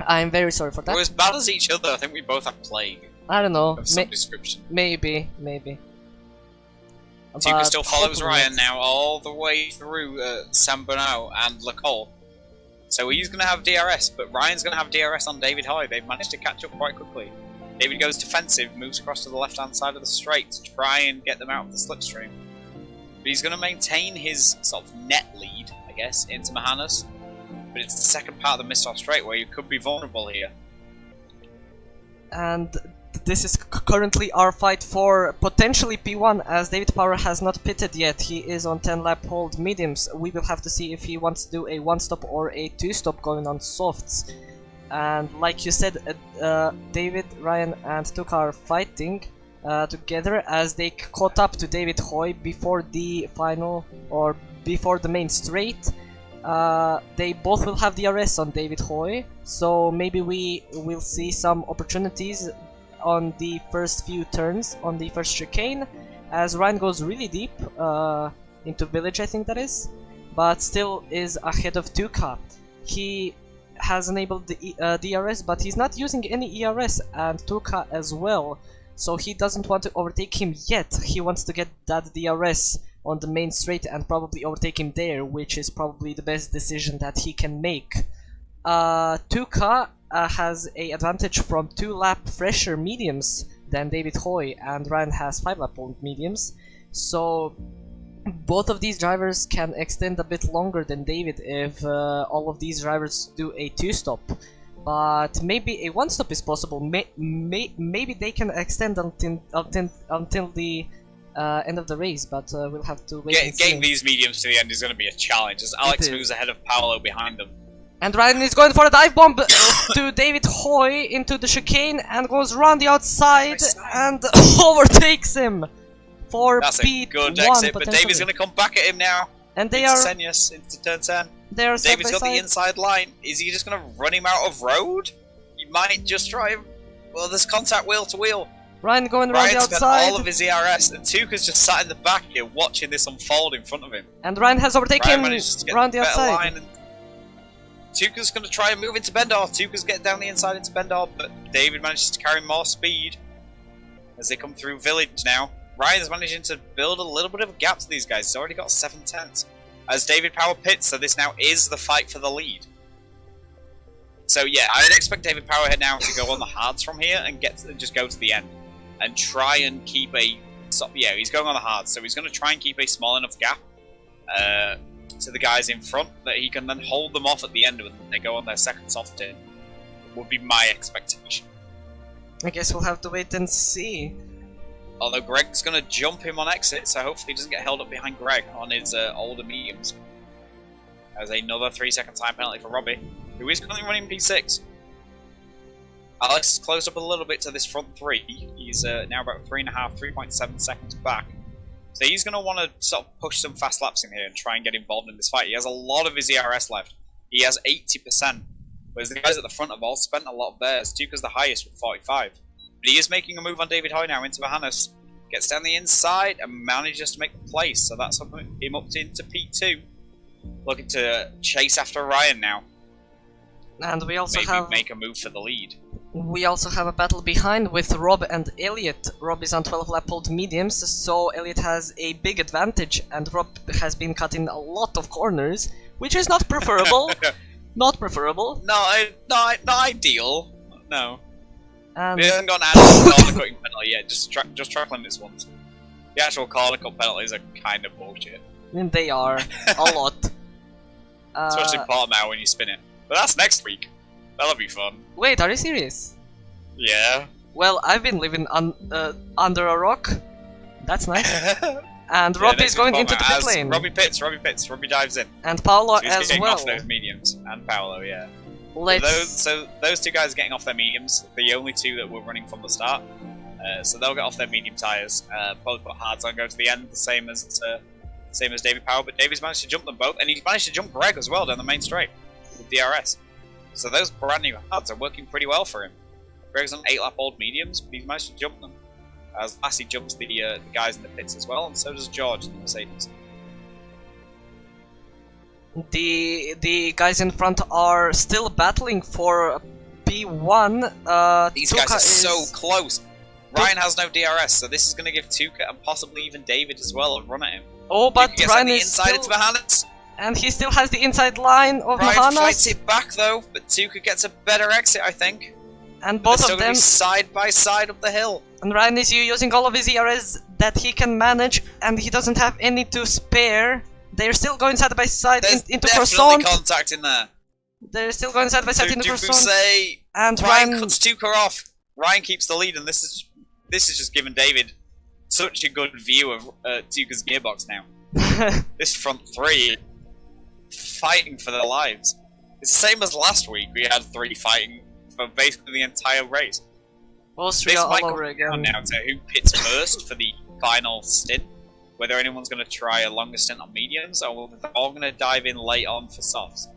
I'm very sorry for that.
We're as bad as each other. I think we both have plague.
I don't know.
Of some description.
Maybe.
Tuka still follows Ryan now all the way through San Bernal and Lacole. So he's going to have DRS, but Ryan's going to have DRS on David Hoy. They've managed to catch up quite quickly. David goes defensive, moves across to the left-hand side of the straight to try and get them out of the slipstream. But he's going to maintain his sort of net lead, I guess, into Mahanas. But it's the second part of the missile straight where you could be vulnerable here.
And this is currently our fight for potentially P1, as David Power has not pitted yet. He is on 10 lap hold mediums. We will have to see if he wants to do a 1-stop or a 2-stop going on softs. And like you said, David, Ryan and Tuka are fighting together, as they caught up to David Hoy before the final, or before the main straight. They both will have DRS on David Hoy, so maybe we will see some opportunities on the first few turns on the first chicane, as Ryan goes really deep into village, I think that is, but still is ahead of Tuka. He has enabled the DRS, but he's not using any ERS, and Tuka as well, so he doesn't want to overtake him yet. He wants to get that DRS on the main straight and probably overtake him there, which is probably the best decision that he can make. Tuka has a advantage from 2-lap fresher mediums than David Hoy, and Ryan has 5-lap old mediums, so both of these drivers can extend a bit longer than David if all of these drivers do a 2-stop. But maybe a 1-stop is possible. Maybe they can extend until the end of the race, but we'll have to wait and see.
Getting these mediums to the end is going to be a challenge, as Alex moves ahead of Paolo behind them.
And Ryan is going for a dive bomb to David Hoy into the chicane and goes around the outside and overtakes him for
That's
P1.
a good exit, but David's going to come back at him now.
And they
into
are
Senyas, into turn 10.
They are
David's got
side.
the inside line. Is he just going to run him out of road? He might just try him. Well, there's contact wheel to wheel.
Ryan going around the
Ryan spent
outside.
all of his ERS, and Tuka's just sat in the back here watching this unfold in front of him.
And Ryan has overtaken him
managed to get
around the
better
outside.
line, and Tuka's going to try and move into Bendar. Tuka's getting down the inside into Bendar, but David manages to carry more speed as they come through village now. Ryan's managing to build a little bit of a gap to these guys. He's already got 7/10 as David Power pits, so this now is the fight for the lead. So yeah, I'd expect David Powerhead now to go on the hards from here and just go to the end and try and keep a yeah, he's going on the hards, so he's going to try and keep a small enough gap to the guys in front that he can then hold them off at the end when they go on their second soft in. Would be my expectation.
I guess we'll have to wait and see.
Although Greg's going to jump him on exit, so hopefully he doesn't get held up behind Greg on his older mediums. As another 3-second time penalty for Robbie, who is currently running P6. Alex is closed up a little bit to this front three. He's now about 3.7 seconds back. So he's going to want to sort of push some fast laps in here and try and get involved in this fight. He has a lot of his ERS left. He has 80%, whereas the guys at the front have all spent a lot of theirs. Tuka's the highest with 45. But he is making a move on David Hoy now into Johannes. Gets down the inside and manages to make the place. So that's him up into P2. Looking to chase after Ryan now.
And we also
Maybe
have
make a move for the lead.
We also have a battle behind with Rob and Elliot. Rob is on 12-lap old mediums, so Elliot has a big advantage, and Rob has been cutting a lot of corners, which is not preferable. Not preferable.
Not ideal. No.
And
We haven't got an actual corner cutting penalty yet. Just track limits once. The actual corner cut penalties are kind of bullshit.
they are a lot.
Especially bottom out when you spin it. But that's next week. That'll be fun.
Wait, are you serious?
Yeah.
Well, I've been living under a rock. That's nice. And Rob is going into the pit lane.
Robbie pits. Robbie dives in.
And Paolo
So he's
as
getting
well.
off those mediums. And Paolo, yeah.
Let's...
Those two guys are getting off their mediums. The only two that were running from the start. So they'll get off their medium tyres. Probably put hards on, go to the end, the same as David Power. But David's managed to jump them both, and he's managed to jump Greg as well down the main straight with DRS. So those brand new hards are working pretty well for him. Greg's on 8-lap old mediums, but he's managed to jump them. As Lassie jumps the guys in the pits as well, and so does George in the Mercedes.
The guys in front are still battling for P1.
These guys are so close. Ryan has no DRS, so this is going to give Tuka and possibly even David as well a run at him.
Oh, but
Tuka gets
Ryan
on the
is
inside
still...
into Johannes.
And he still has the inside line of
Ryan
Johannes.
fights it back though, but Tuka gets a better exit, I think.
And both
They're
of them...
still side by side up the hill.
And Ryan is using all of his ERS that he can manage, and he doesn't have any to spare. They're still going side by side
There's
into
definitely
croissant.
contact in there.
They're still going side by side into croissant.
Say,
And
Ryan cuts Tuka off. Ryan keeps the lead, and this is just giving David such a good view of Tuka's gearbox now. This front three fighting for their lives. It's the same as last week. We had three fighting for basically the entire race.
Austria
This
all
might
over
come down
again.
now to who pits first for the final stint. whether anyone's going to try a longer stint on mediums, or whether they're all going to dive in late on for softs.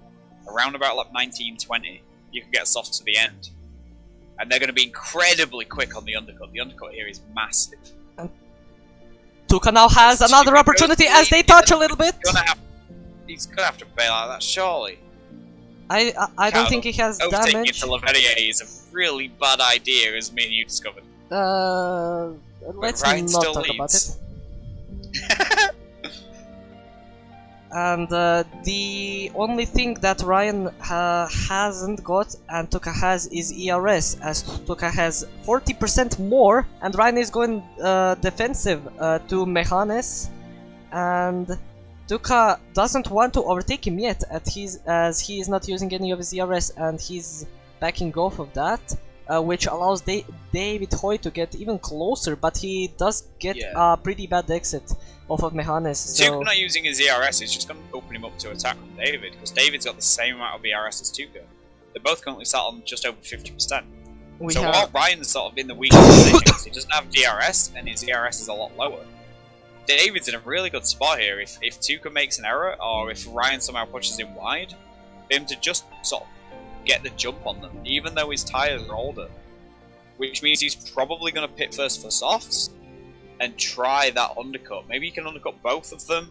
Around about lap 19-20, you can get softs to the end. And they're going to be incredibly quick on the undercut. The undercut here is massive.
And Tuka now has another opportunity as they touch a little bit.
He's going to have to bail out of that, surely.
I don't think he has
overtaking
damage.
into Lapidge is a really bad idea, as me and you discovered.
Let's
Ryan
not
still
talk
leads.
about it. And the only thing that Ryan hasn't got and Tuka has is ERS, as Tuka has 40% more, and Ryan is going defensive to Mehanes, and Tuka doesn't want to overtake him yet, as he is not using any of his ERS, and he's backing off of that, which allows David Hoy to get even closer, but he does get a pretty bad exit off of Mehanes. So
Tuka not using his ERS is just going to open him up to attack from David, because David's got the same amount of ERS as Tuka. They're both currently sat on just over 50%. While Ryan's sort of in the weakest position, because he doesn't have DRS, and his ERS is a lot lower, David's in a really good spot here. If Tuka makes an error, or if Ryan somehow pushes him wide, for him to just sort of get the jump on them, even though his tyres are older. Which means he's probably going to pit first for softs, and try that undercut. Maybe you can undercut both of them,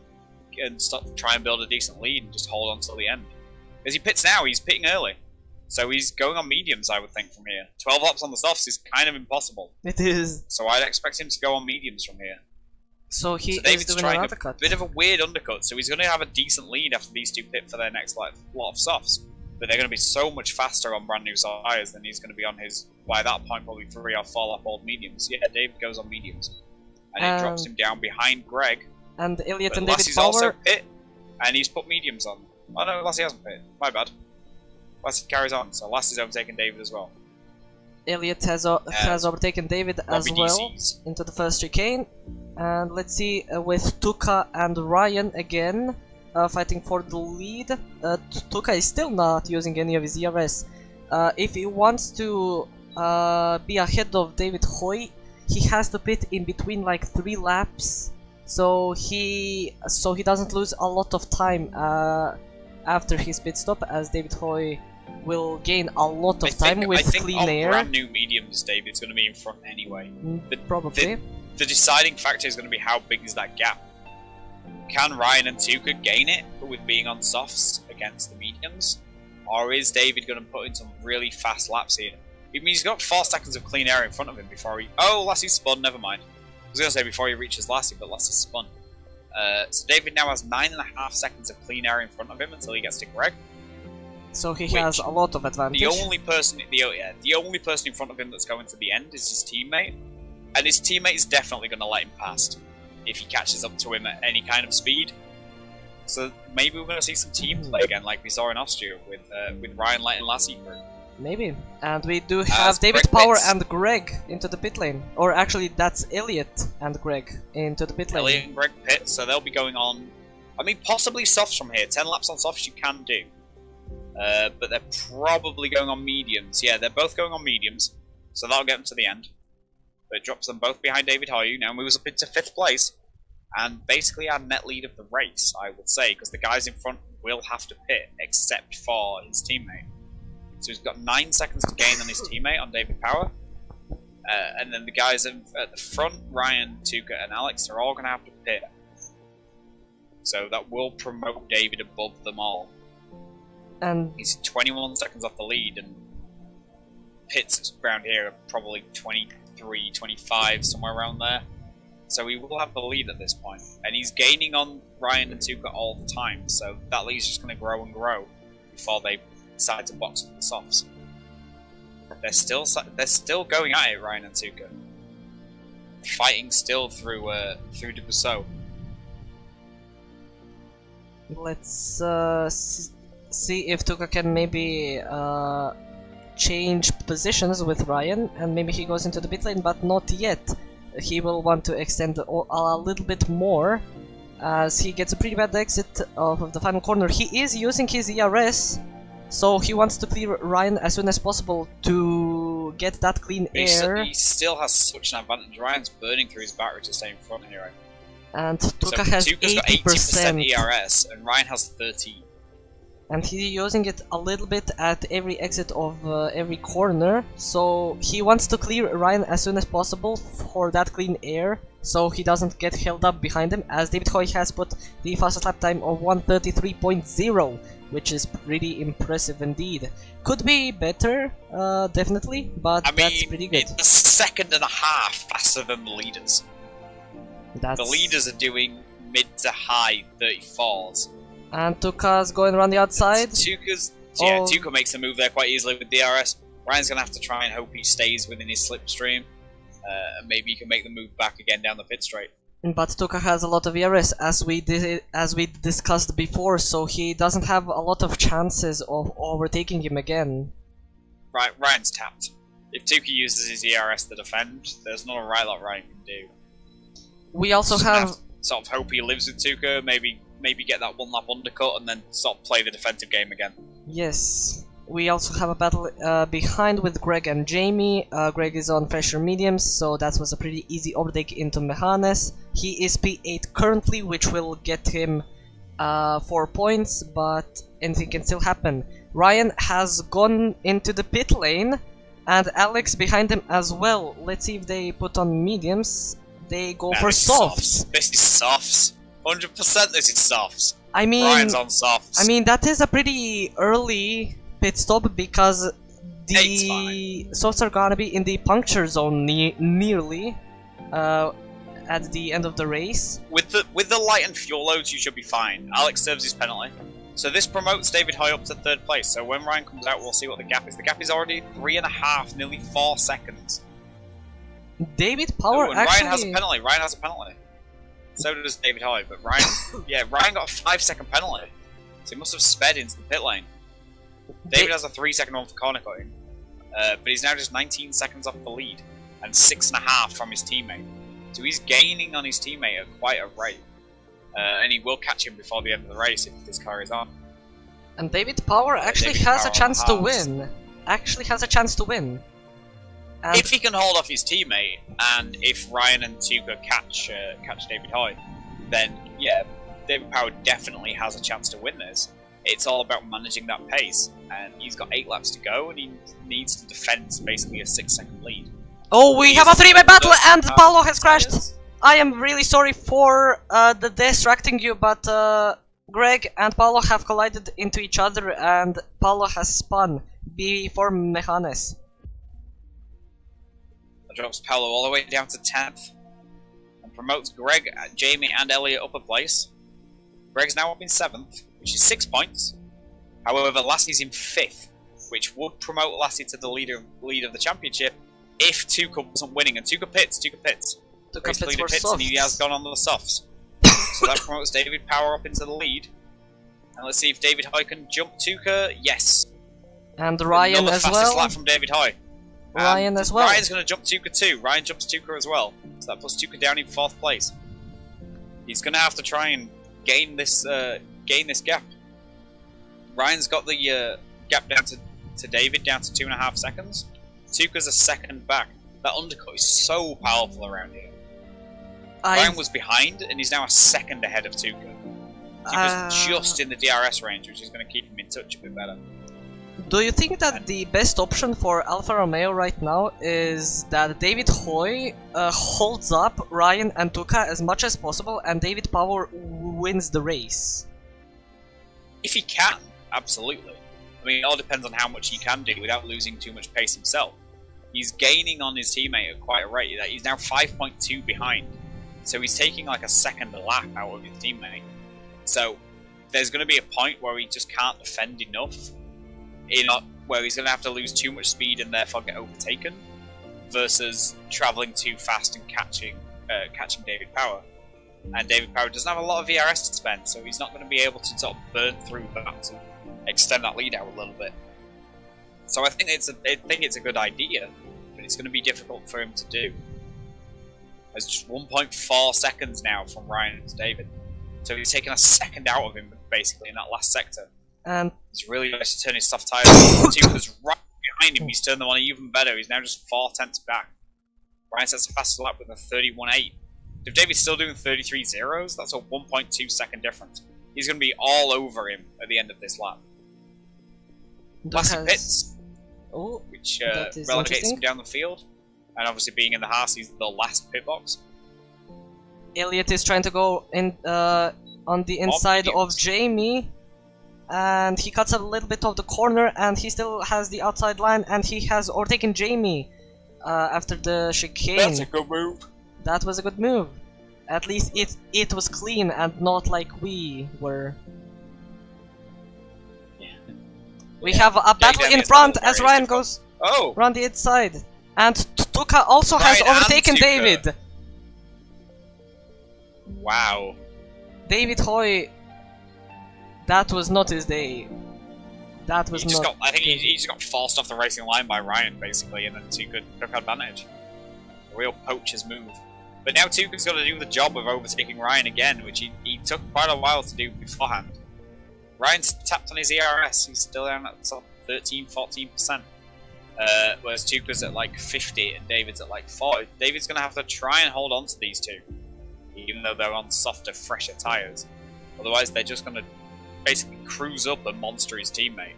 and try and build a decent lead, and just hold on till the end. As he pits now, he's pitting early. So he's going on mediums, I would think, from here. 12 laps on the softs is kind of impossible.
it is.
So I'd expect him to go on mediums from here.
So he is
David's
doing
trying
another
a
cut.
bit of a weird undercut, so he's going to have a decent lead after these two pit for their next lot of softs. But they're going to be so much faster on brand new tyres than he's going to be on his, by that point, probably 3 or 4 lap old mediums. Yeah, David goes on mediums. And it drops him down behind Greg.
And Elliot
But
and David
Lassie's
Power.
also pit, and he's put mediums on. Oh no, Lassie hasn't pit. My bad. Lassie carries on, so Lassie's overtaken David as well.
Elliot has overtaken David as
Robbie
well
DCs.
into the first chicane. And let's see with Tuka and Ryan again fighting for the lead. Tuka is still not using any of his ERS. If he wants to be ahead of David Hoy, he has to pit in between like 3 laps, so he doesn't lose a lot of time after his pit stop, as David Hoy will gain a lot of time with clean
on
air.
brand new mediums, David's going to be in front anyway.
Probably.
The deciding factor is going to be how big is that gap. Can Ryan and Tuka gain it with being on softs against the mediums? Or is David going to put in some really fast laps here? I mean, he's got 4 seconds of clean air in front of him before he... Oh, Lassie's spun, never mind. I was going to say before he reaches Lassie, but Lassie's spun. So David now has 9.5 seconds of clean air in front of him until he gets to Greg.
So he has a lot of advantage.
The only person in front of him that's going to the end is his teammate. And his teammate is definitely going to let him past if he catches up to him at any kind of speed. So maybe we're going to see some team play again, like we saw in Austria with Ryan letting Lassie through.
Maybe. And we do have David
Greg
Power
pits.
and Greg into the pit lane. Or actually, that's Elliot and Greg into the pit lane.
Elliot and Greg pit, so they'll be going on... I mean, possibly softs from here. 10 laps on softs you can do. But they're probably going on mediums. Yeah, they're both going on mediums, so that'll get them to the end. But it drops them both behind David Hoyu. Now moves up into 5th place, and basically our net lead of the race, I would say, because the guys in front will have to pit, except for his teammate. So he's got 9 seconds to gain on his teammate, on David Power. And then the guys at the front, Ryan, Tuka, and Alex, are all going to have to pit. So that will promote David above them all.
And
he's 21 seconds off the lead, and pits around here are probably 23, 25, somewhere around there. So he will have the lead at this point. And he's gaining on Ryan and Tuka all the time, so that lead's just going to grow and grow before they decide to box for the softs. They're still going at it, Ryan and Tuka. Fighting still through Dubuisseau.
Let's see if Tuka can maybe change positions with Ryan, and maybe he goes into the pit lane, but not yet. He will want to extend a little bit more, as he gets a pretty bad exit of the final corner. He is using his ERS, so he wants to clear Ryan as soon as possible to get that clean air.
He still has such an advantage. Ryan's burning through his battery to stay in front here.
And
So
Tuka has
Tuka's got 80% ERS, and Ryan has 30.
And he's using it a little bit at every exit of every corner, so he wants to clear Ryan as soon as possible for that clean air, so he doesn't get held up behind him, as David Hoy has put the fastest lap time of 1:33.0, which is pretty impressive indeed. Could be better, definitely, but that's pretty good.
It's a second and a half faster than the leaders. The leaders are doing mid to high 34s.
And Tuka's going around the outside.
Tuka makes a move there quite easily with DRS. Ryan's gonna have to try and hope he stays within his slipstream. And maybe he can make the move back again down the pit straight.
But Tuka has a lot of ERS, as we discussed before, so he doesn't have a lot of chances of overtaking him again.
Right, Ryan's tapped. If Tuka uses his ERS to defend, there's not a right lot Ryan can do.
We also have
sort of hope he lives with Tuka, maybe get that one lap undercut and then sort of play the defensive game again.
Yes. We also have a battle behind with Greg and Jamie. Greg is on fresher mediums, so that was a pretty easy overtake into Mehanes. He is P8 currently, which will get him 4 points, but anything can still happen. Ryan has gone into the pit lane, and Alex behind him as well. Let's see if they put on mediums. They go for softs.
This is softs. 100% this is softs.
I mean,
Ryan's on softs.
I mean, that is a pretty early pit stop because the softs are gonna be in the puncture zone nearly at the end of the race.
With the light and fuel loads, you should be fine. Alex serves his penalty. So this promotes David Hoy up to 3rd place. So when Ryan comes out, we'll see what the gap is. The gap is already 3.5, nearly 4 seconds.
David Power
and
actually...
Ryan has a penalty. Ryan has a penalty. So does David Hoy, but Ryan... yeah, Ryan got a 5-second penalty. So he must have sped into the pit lane. David has a 3-second one for corner cutting. But he's now just 19 seconds off the lead. And 6.5 from his teammate. So he's gaining on his teammate at quite a rate. And he will catch him before the end of the race if this car is on.
And David Power actually has a chance to win. And
if he can hold off his teammate, and if Ryan and Tuka catch David Hoy, then yeah, David Power definitely has a chance to win this. It's all about managing that pace, and he's got 8 laps to go, and he needs to defend basically a 6-second lead.
Oh, we have a 3-way battle, and Paolo has crashed! I am really sorry for the distracting you, but Greg and Paolo have collided into each other, and Paolo has spun before Mehanes.
That drops Paolo all the way down to 10th, and promotes Greg, Jamie, and Elliot up a place. Greg's now up in 7th, which is 6 points. However, Lassie's in 5th, which would promote Lassie to the lead of the championship if Tuka wasn't winning. And Tuka pits.
Tuka
Leader pits, and he has gone on the softs. So that promotes David Power up into the lead. And let's see if David Hoy can jump Tuka. Yes.
And Ryan as well.
Fastest lap from David Hoy.
Ryan as well.
Ryan's going to jump Tuka too. Ryan jumps Tuka as well. So that puts Tuka down in 4th place. He's going to have to try and gain this gap. Ryan's got the gap down to David, down to 2.5 seconds. Tuka's a second back. That undercut is so powerful around here. Ryan was behind, and he's now a second ahead of Tuka. Tuka's just in the DRS range, which is going to keep him in touch a bit better.
Do you think that the best option for Alfa Romeo right now is that David Hoy holds up Ryan and Tuka as much as possible, and David Power wins the race? If
he can, absolutely. I mean, it all depends on how much he can do without losing too much pace himself. He's gaining on his teammate at quite a rate. He's now 5.2 behind. So he's taking like a second lap out of his teammate. So there's going to be a point where he just can't defend enough, where he's going to have to lose too much speed and therefore get overtaken, versus travelling too fast and catching David Power. And David Power doesn't have a lot of VRS to spend, so he's not going to be able to sort of burn through that to extend that lead out a little bit. So I think it's a good idea, but it's going to be difficult for him to do. There's just 1.4 seconds now from Ryan to David. So he's taken a second out of him, basically, in that last sector.
And
he's really nice to turn his soft tyre. Tuka's right behind him. He's turned them on even better. He's now just 4 tenths back. Ryan sets a fastest lap with a 31.8. If David's still doing 33 zeros, that's a 1.2 second difference. He's going to be all over him at the end of this lap. Plus he pits, which relegates him down the field. And obviously being in the Haas, he's the last pit box.
Elliot is trying to go in on the inside of Jamie. And he cuts a little bit of the corner, and he still has the outside line, and he has overtaken Jamie after the chicane.
That's a good move.
That was a good move. At least it was clean and not like we were.
Yeah.
We have a battle in front as Ryan goes around the inside. And Tuka also has overtaken David.
Wow.
David Hoy, that was not his day. That was not.
I think he just got forced off the racing line by Ryan, basically, and then Tuka took advantage. A real poacher's move. But now Tuka's got to do the job of overtaking Ryan again, which he took quite a while to do beforehand. Ryan's tapped on his ERS, he's still down at sort of 13-14%. Whereas Tuka's at like 50 and David's at like 40. David's going to have to try and hold on to these two, even though they're on softer, fresher tyres. Otherwise, they're just going to basically cruise up and monster his teammate.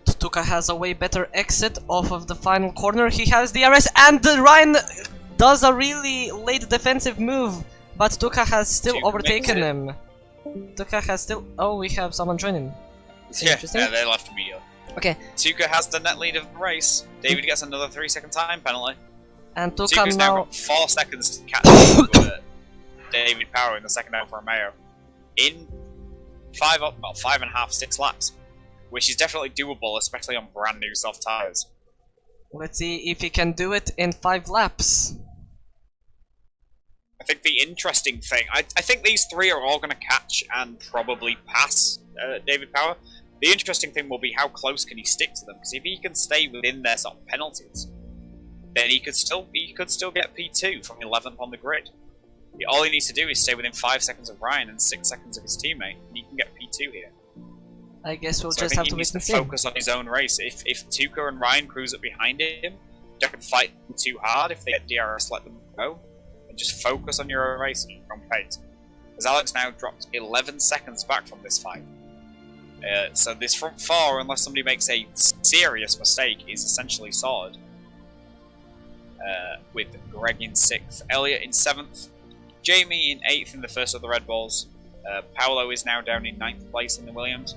Tuka has a way better exit off of the final corner. He has the DRS, and Ryan does a really late defensive move, but Tuka has still overtaken him. Tuka has still... Oh, we have someone joining.
Yeah, they left immediately.
Okay.
Tuka has the net lead of the race. David gets another 3-second time penalty.
And
Tuka's now got 4 seconds to catch up with David Power in the second Alfa Romeo in 5.5, 6 laps, which is definitely doable, especially on brand new soft tyres.
Let's see if he can do it in 5 laps.
I think the interesting thing, I think these three are all going to catch and probably pass David Power. The interesting thing will be how close can he stick to them, because if he can stay within their sort of penalties, then he could still get P2 from 11th on the grid. All he needs to do is stay within 5 seconds of Ryan and 6 seconds of his teammate, and he can get P2 here.
I guess we'll
so
just have to wait and see.
Focus on his own race. If Tuka and Ryan cruise up behind him, don't fight them too hard. If they get DRS, let them go, and just focus on your own race and your own pace. As Alex now dropped 11 seconds back from this fight. So this front four, unless somebody makes a serious mistake, is essentially sorted. With Greg in 6th, Elliot in 7th, Jamie in 8th in the first of the Red Bulls. Paolo is now down in 9th place in the Williams,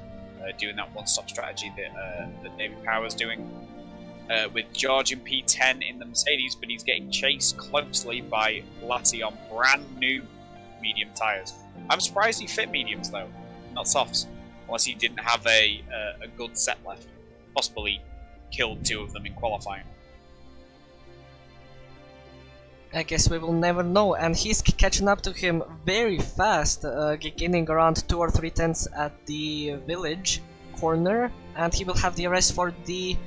doing that one-stop strategy that David Power's doing. With George in P10 in the Mercedes, but he's getting chased closely by Lassie on brand new medium tyres. I'm surprised he fit mediums though, not softs. Unless he didn't have a good set left. Possibly killed 2 of them in qualifying.
I guess we will never know, and he's catching up to him very fast, gaining around 2 or 3 tenths at the village corner, and he will have the DRS for the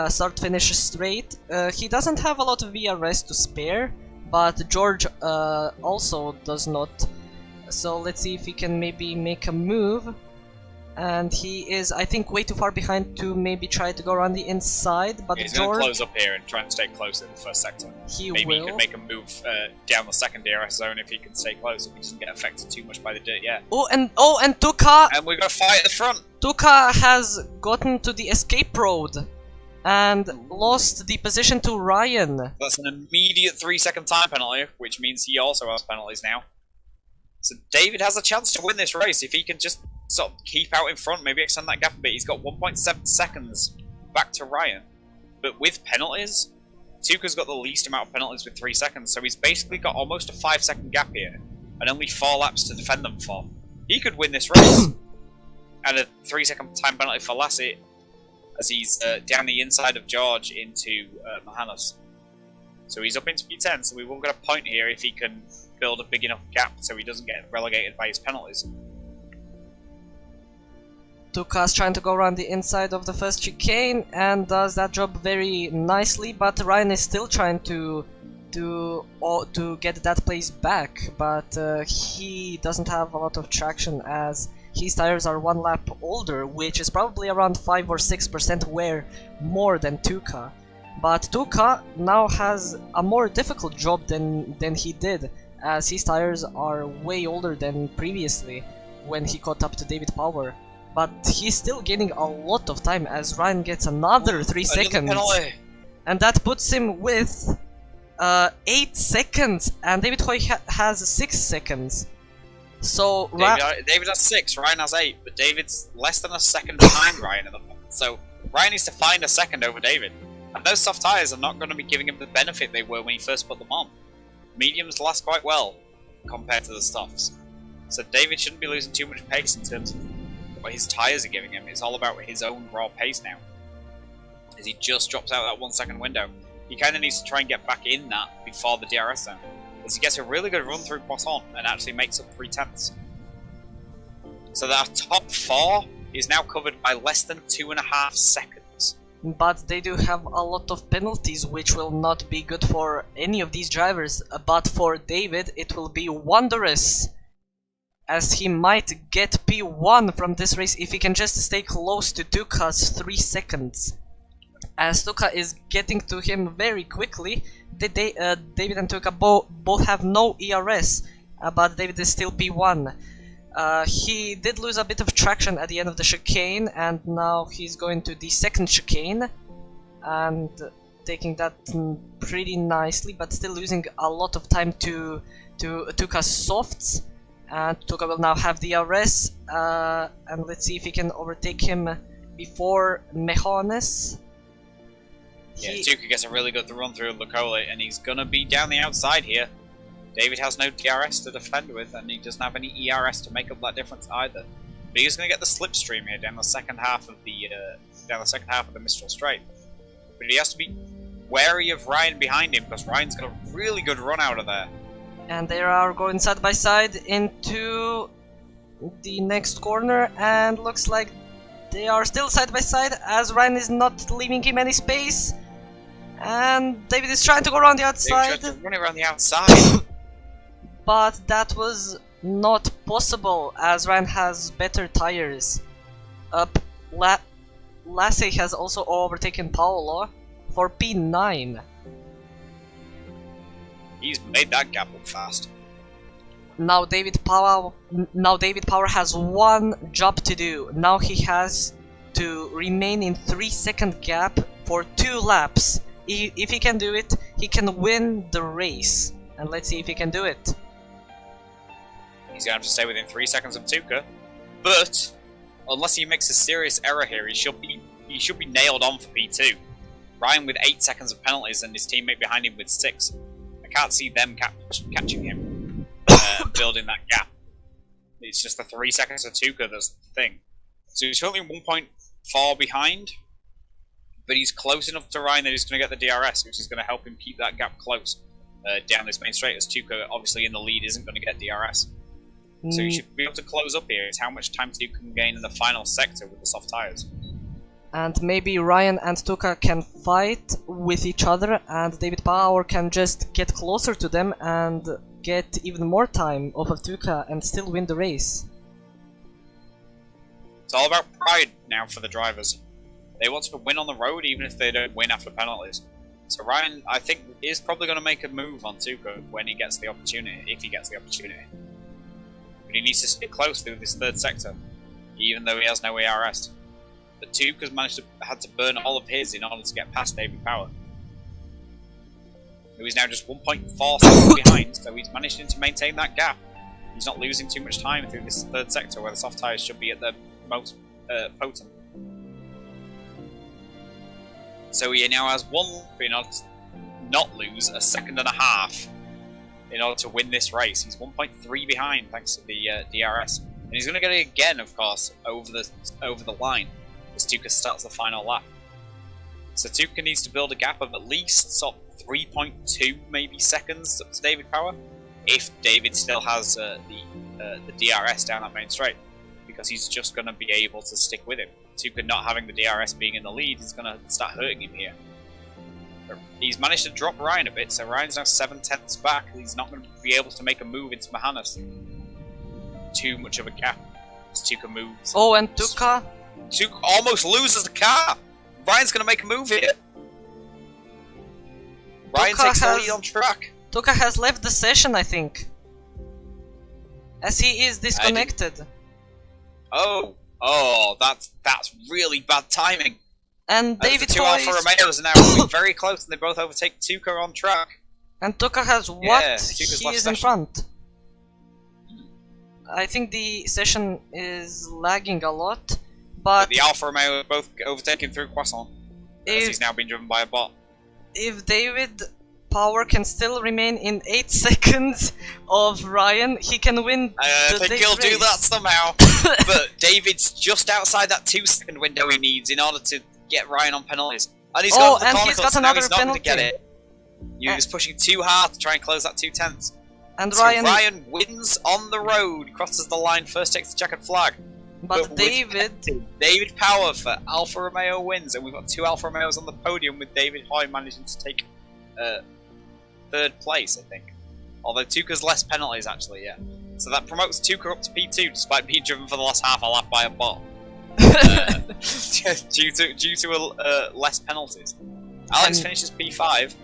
start-finish straight. He doesn't have a lot of VRS to spare, but George also does not, so let's see if he can maybe make a move. And he is, I think, way too far behind to maybe try to go around the inside, but
he's
George...
going to close up here and try and stay close in the first sector. Maybe he can make a move down the second DRS zone if he can stay close, if he doesn't get affected too much by the dirt, yeah.
Oh, and Tuka...
And we've got a fight at the front!
Tuka has gotten to the escape road and lost the position to Ryan.
That's an immediate 3-second time penalty, which means he also has penalties now. So David has a chance to win this race if he can just sort of keep out in front, maybe extend that gap a bit. He's got 1.7 seconds back to Ryan. But with penalties, Tuka's got the least amount of penalties with 3 seconds, so he's basically got almost a 5-second gap here, and only 4 laps to defend them for. He could win this race. And a 3-second time penalty for Lassie, as he's down the inside of George into Mahanos. So he's up into P10, so we will get a point here if he can build a big enough gap so he doesn't get relegated by his penalties.
Tuka's trying to go around the inside of the first chicane and does that job very nicely, but Ryan is still trying to get that place back, but he doesn't have a lot of traction as his tires are 1 lap older, which is probably around 5 or 6% wear more than Tuka. But Tuka now has a more difficult job than he did, as his tires are way older than previously when he caught up to David Power. But he's still gaining a lot of time as Ryan gets another 3 seconds. And that puts him with 8 seconds, and David Hoy has 6 seconds. So
David has 6, Ryan has 8, but David's less than a second behind Ryan at the moment. So Ryan needs to find a second over David. And those soft tyres are not going to be giving him the benefit they were when he first put them on. Mediums last quite well compared to the softs. So David shouldn't be losing too much pace in terms of what his tyres are giving him. It's all about his own raw pace now. As he just drops out that 1 second window. He kind of needs to try and get back in that before the DRS zone. As he gets a really good run through Poisson and actually makes up 3/10. So that top 4 is now covered by less than 2.5 seconds.
But they do have a lot of penalties, which will not be good for any of these drivers. But for David, it will be wondrous, as he might get P1 from this race if he can just stay close to Tuka's 3 seconds. As Tuka is getting to him very quickly, David and Tuka both have no ERS, but David is still P1. He did lose a bit of traction at the end of the chicane, and now he's going to the second chicane and taking that pretty nicely, but still losing a lot of time to Tuka's softs. And Tuka will now have the ERS, and let's see if he can overtake him before Mejones.
Yeah, Tuka gets a really good run through Lucoli, and he's gonna be down the outside here. David has no DRS to defend with, and he doesn't have any ERS to make up that difference either. But he's going to get the slipstream here down the second half of the Mistral Straight. But he has to be wary of Ryan behind him, because Ryan's got a really good run out of there.
And they are going side by side into the next corner, and looks like they are still side by side as Ryan is not leaving him any space. And David is trying to go around the outside.
David's trying to run around the outside.
But that was not possible as Ryan has better tires. Lasse has also overtaken Paolo for P9.
He's made that gap look fast.
Now David Power has one job to do. Now he has to remain in 3 second gap for 2 laps. If he can do it, he can win the race. And let's see if he can do it.
He's going to have to stay within 3 seconds of Tuka, but unless he makes a serious error here, he should be nailed on for P2. Ryan with 8 seconds of penalties and his teammate behind him with 6. I can't see them catching him, building that gap. It's just the 3 seconds of Tuka that's the thing. So he's only 1.4 behind, but he's close enough to Ryan that he's going to get the DRS, which is going to help him keep that gap close down this main straight, as Tuka, obviously in the lead, isn't going to get DRS. So you should be able to close up here. It's how much time Tuka can gain in the final sector with the soft tyres.
And maybe Ryan and Tuka can fight with each other, and David Power can just get closer to them and get even more time off of Tuka and still win the race.
It's all about pride now for the drivers. They want to win on the road even if they don't win after penalties. So Ryan, I think, is probably going to make a move on Tuka when he gets the opportunity, if he gets the opportunity. But he needs to stick close through this third sector, even though he has no ERS. But Tuka's had to burn all of his in order to get past David Power, who is now just 1.4 seconds behind, so he's managing to maintain that gap. He's not losing too much time through this third sector where the soft tyres should be at their most potent. So he now has 1 lap in order to not lose a second and a half in order to win this race. He's 1.3 behind thanks to the DRS. And he's going to get it again, of course, over the line as Tuka starts the final lap. So Tuka needs to build a gap of at least sort of 3.2 maybe seconds up to David Power, if David still has the DRS down that main straight, because he's just going to be able to stick with him. Tuka not having the DRS being in the lead is going to start hurting him here. He's managed to drop Ryan a bit, so Ryan's now 7/10 back. He's not going to be able to make a move into Mejones. Too much of a gap as Tuka moves.
Oh, and Tuka
almost loses the car. Ryan's going to make a move here. Ryan takes the lead on track.
Tuka has left the session, I think. as he is disconnected.
Oh, that's really bad timing.
And
As
David
the two
Hoy
Alfa Romeos are now moving very close, and they both overtake Tuka on track.
and Tuka has what?
Yeah, Tuka's
He
left
is in
session.
front. I think the session is lagging a lot, but
The Alfa Romeo are both overtaken through Croissant, as
if,
he's now been driven by a bot.
if David Power can still remain in 8 seconds of Ryan, he can win
I
the
think
day's
he'll do
race.
that somehow. But David's just outside that 2-second window he needs in order to get Ryan on penalties. And he's got the
and
corner
he's
cut,
got
so now
another
he's not going to
penalty.
get it. He was pushing too hard to try and close that 2/10.
And
So
Ryan,
Ryan wins on the road, crosses the line, first takes the checkered flag.
but
with
David
Power for Alfa Romeo wins, and we've got 2 Alfa Romeos on the podium with David Hoy managing to take 3rd place, I think. Although Tuka's less penalties, actually, yeah. So that promotes Tuka up to P2, despite being driven for the last half a lap by a bot. Due to less penalties. Alex finishes P5,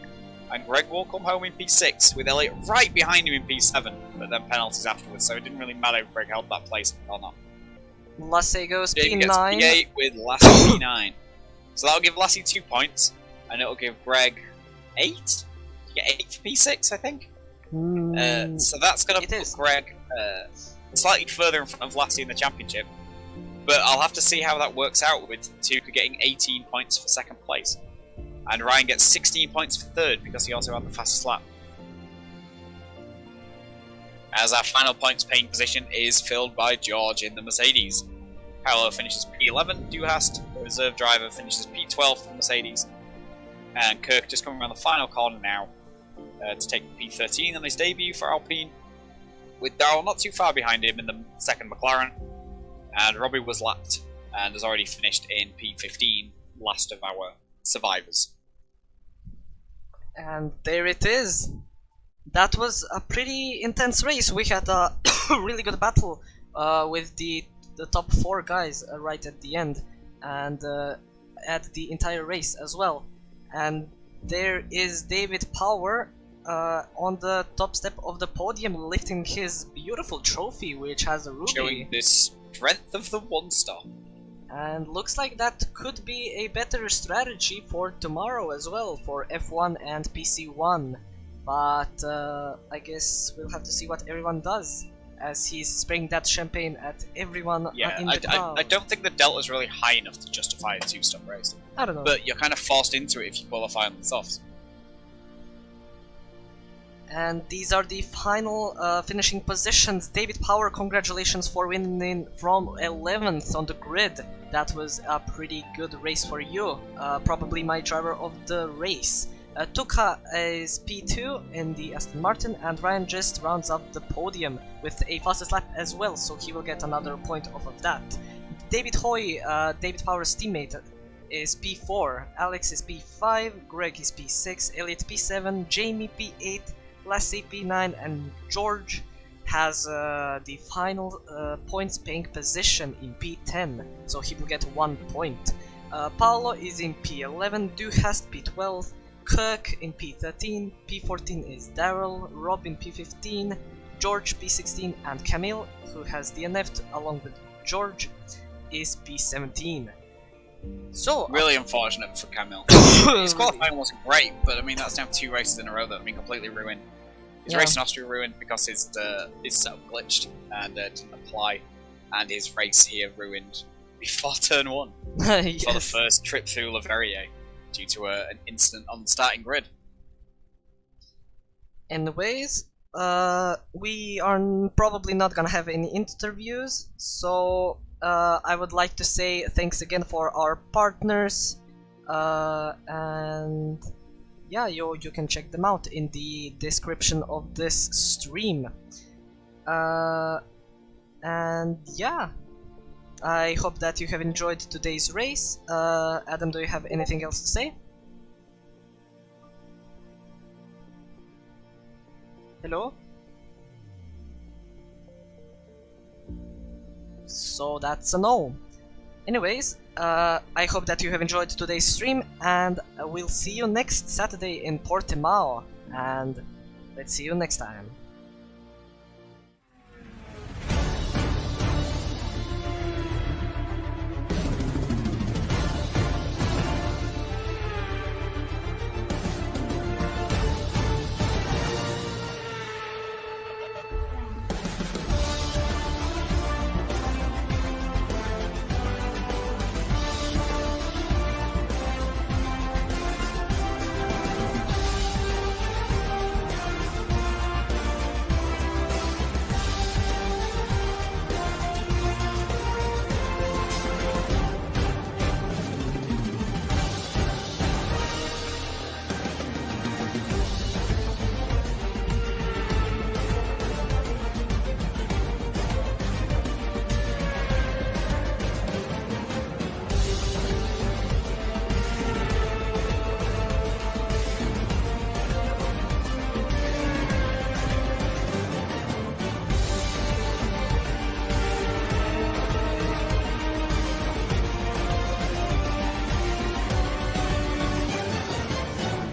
and Greg will come home in P6, with Elliot right behind him in P7, but then penalties afterwards, so it didn't really matter if Greg held that place or not.
Lassie goes
David gets
P9.
P8 with Lassie P9. So that'll give Lassie 2 points, and it'll give Greg 8? You get 8 for P6, I think? So that's going to
It
put
is.
Greg slightly further in front of Lassie in the championship. But I'll have to see how that works out, with Tuka getting 18 points for 2nd place. And Ryan gets 16 points for 3rd, because he also had the fastest lap. As our final points paying position is filled by George in the Mercedes. Paolo finishes P11, Duhast, the reserve driver, finishes P12 for the Mercedes. And Kirk just coming around the final corner now to take P13 on his debut for Alpine, with Darrell not too far behind him in the 2nd McLaren. And Robbie was lapped and has already finished in P15, last of our survivors.
And there it is. That was a pretty intense race. We had a really good battle with the top 4 guys right at the end, and at the entire race as well. And there is David Power on the top step of the podium, lifting his beautiful trophy, which has a ruby.
Showing the strength of the 1-star.
And looks like that could be a better strategy for tomorrow as well, for F1 and PC1. But I guess we'll have to see what everyone does, as he's spraying that champagne at everyone in the crowd.
I don't think the delta's really high enough to justify a 2-stop race.
I don't know.
But you're kind of forced into it if you qualify on the softs.
And these are the final finishing positions. David Power, congratulations for winning from 11th on the grid. That was a pretty good race for you. Probably my driver of the race. Tuka is P2 in the Aston Martin, and Ryan just rounds up the podium with a fastest lap as well, so he will get another point off of that. David Hoy, David Power's teammate, is P4, Alex is P5, Greg is P6, Elliot P7, Jamie P8, Lassie P9, and George has the final points paying position in P10, so he will get 1 point. Paolo is in P11, Duhast P12, Kirk in P13, P14 is Daryl, Rob in P15, George P16, and Camille, who has DNF'd along with George, is P17. So
Really unfortunate for Camille. His qualifying wasn't great, but I mean that's now 2 races in a row that have been completely ruined. His race in Austria ruined because his setup glitched and didn't apply, and his race here ruined before turn 1
yes.
for the first trip through La Verrier due to an incident on the starting grid.
Anyways, we are probably not gonna have any interviews, so I would like to say thanks again for our partners, and yeah, you can check them out in the description of this stream. And yeah, I hope that you have enjoyed today's race. Adam, do you have anything else to say? Hello? So that's a no. Anyways, I hope that you have enjoyed today's stream, and we'll see you next Saturday in Portimao, and let's see you next time.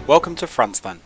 Welcome to France then.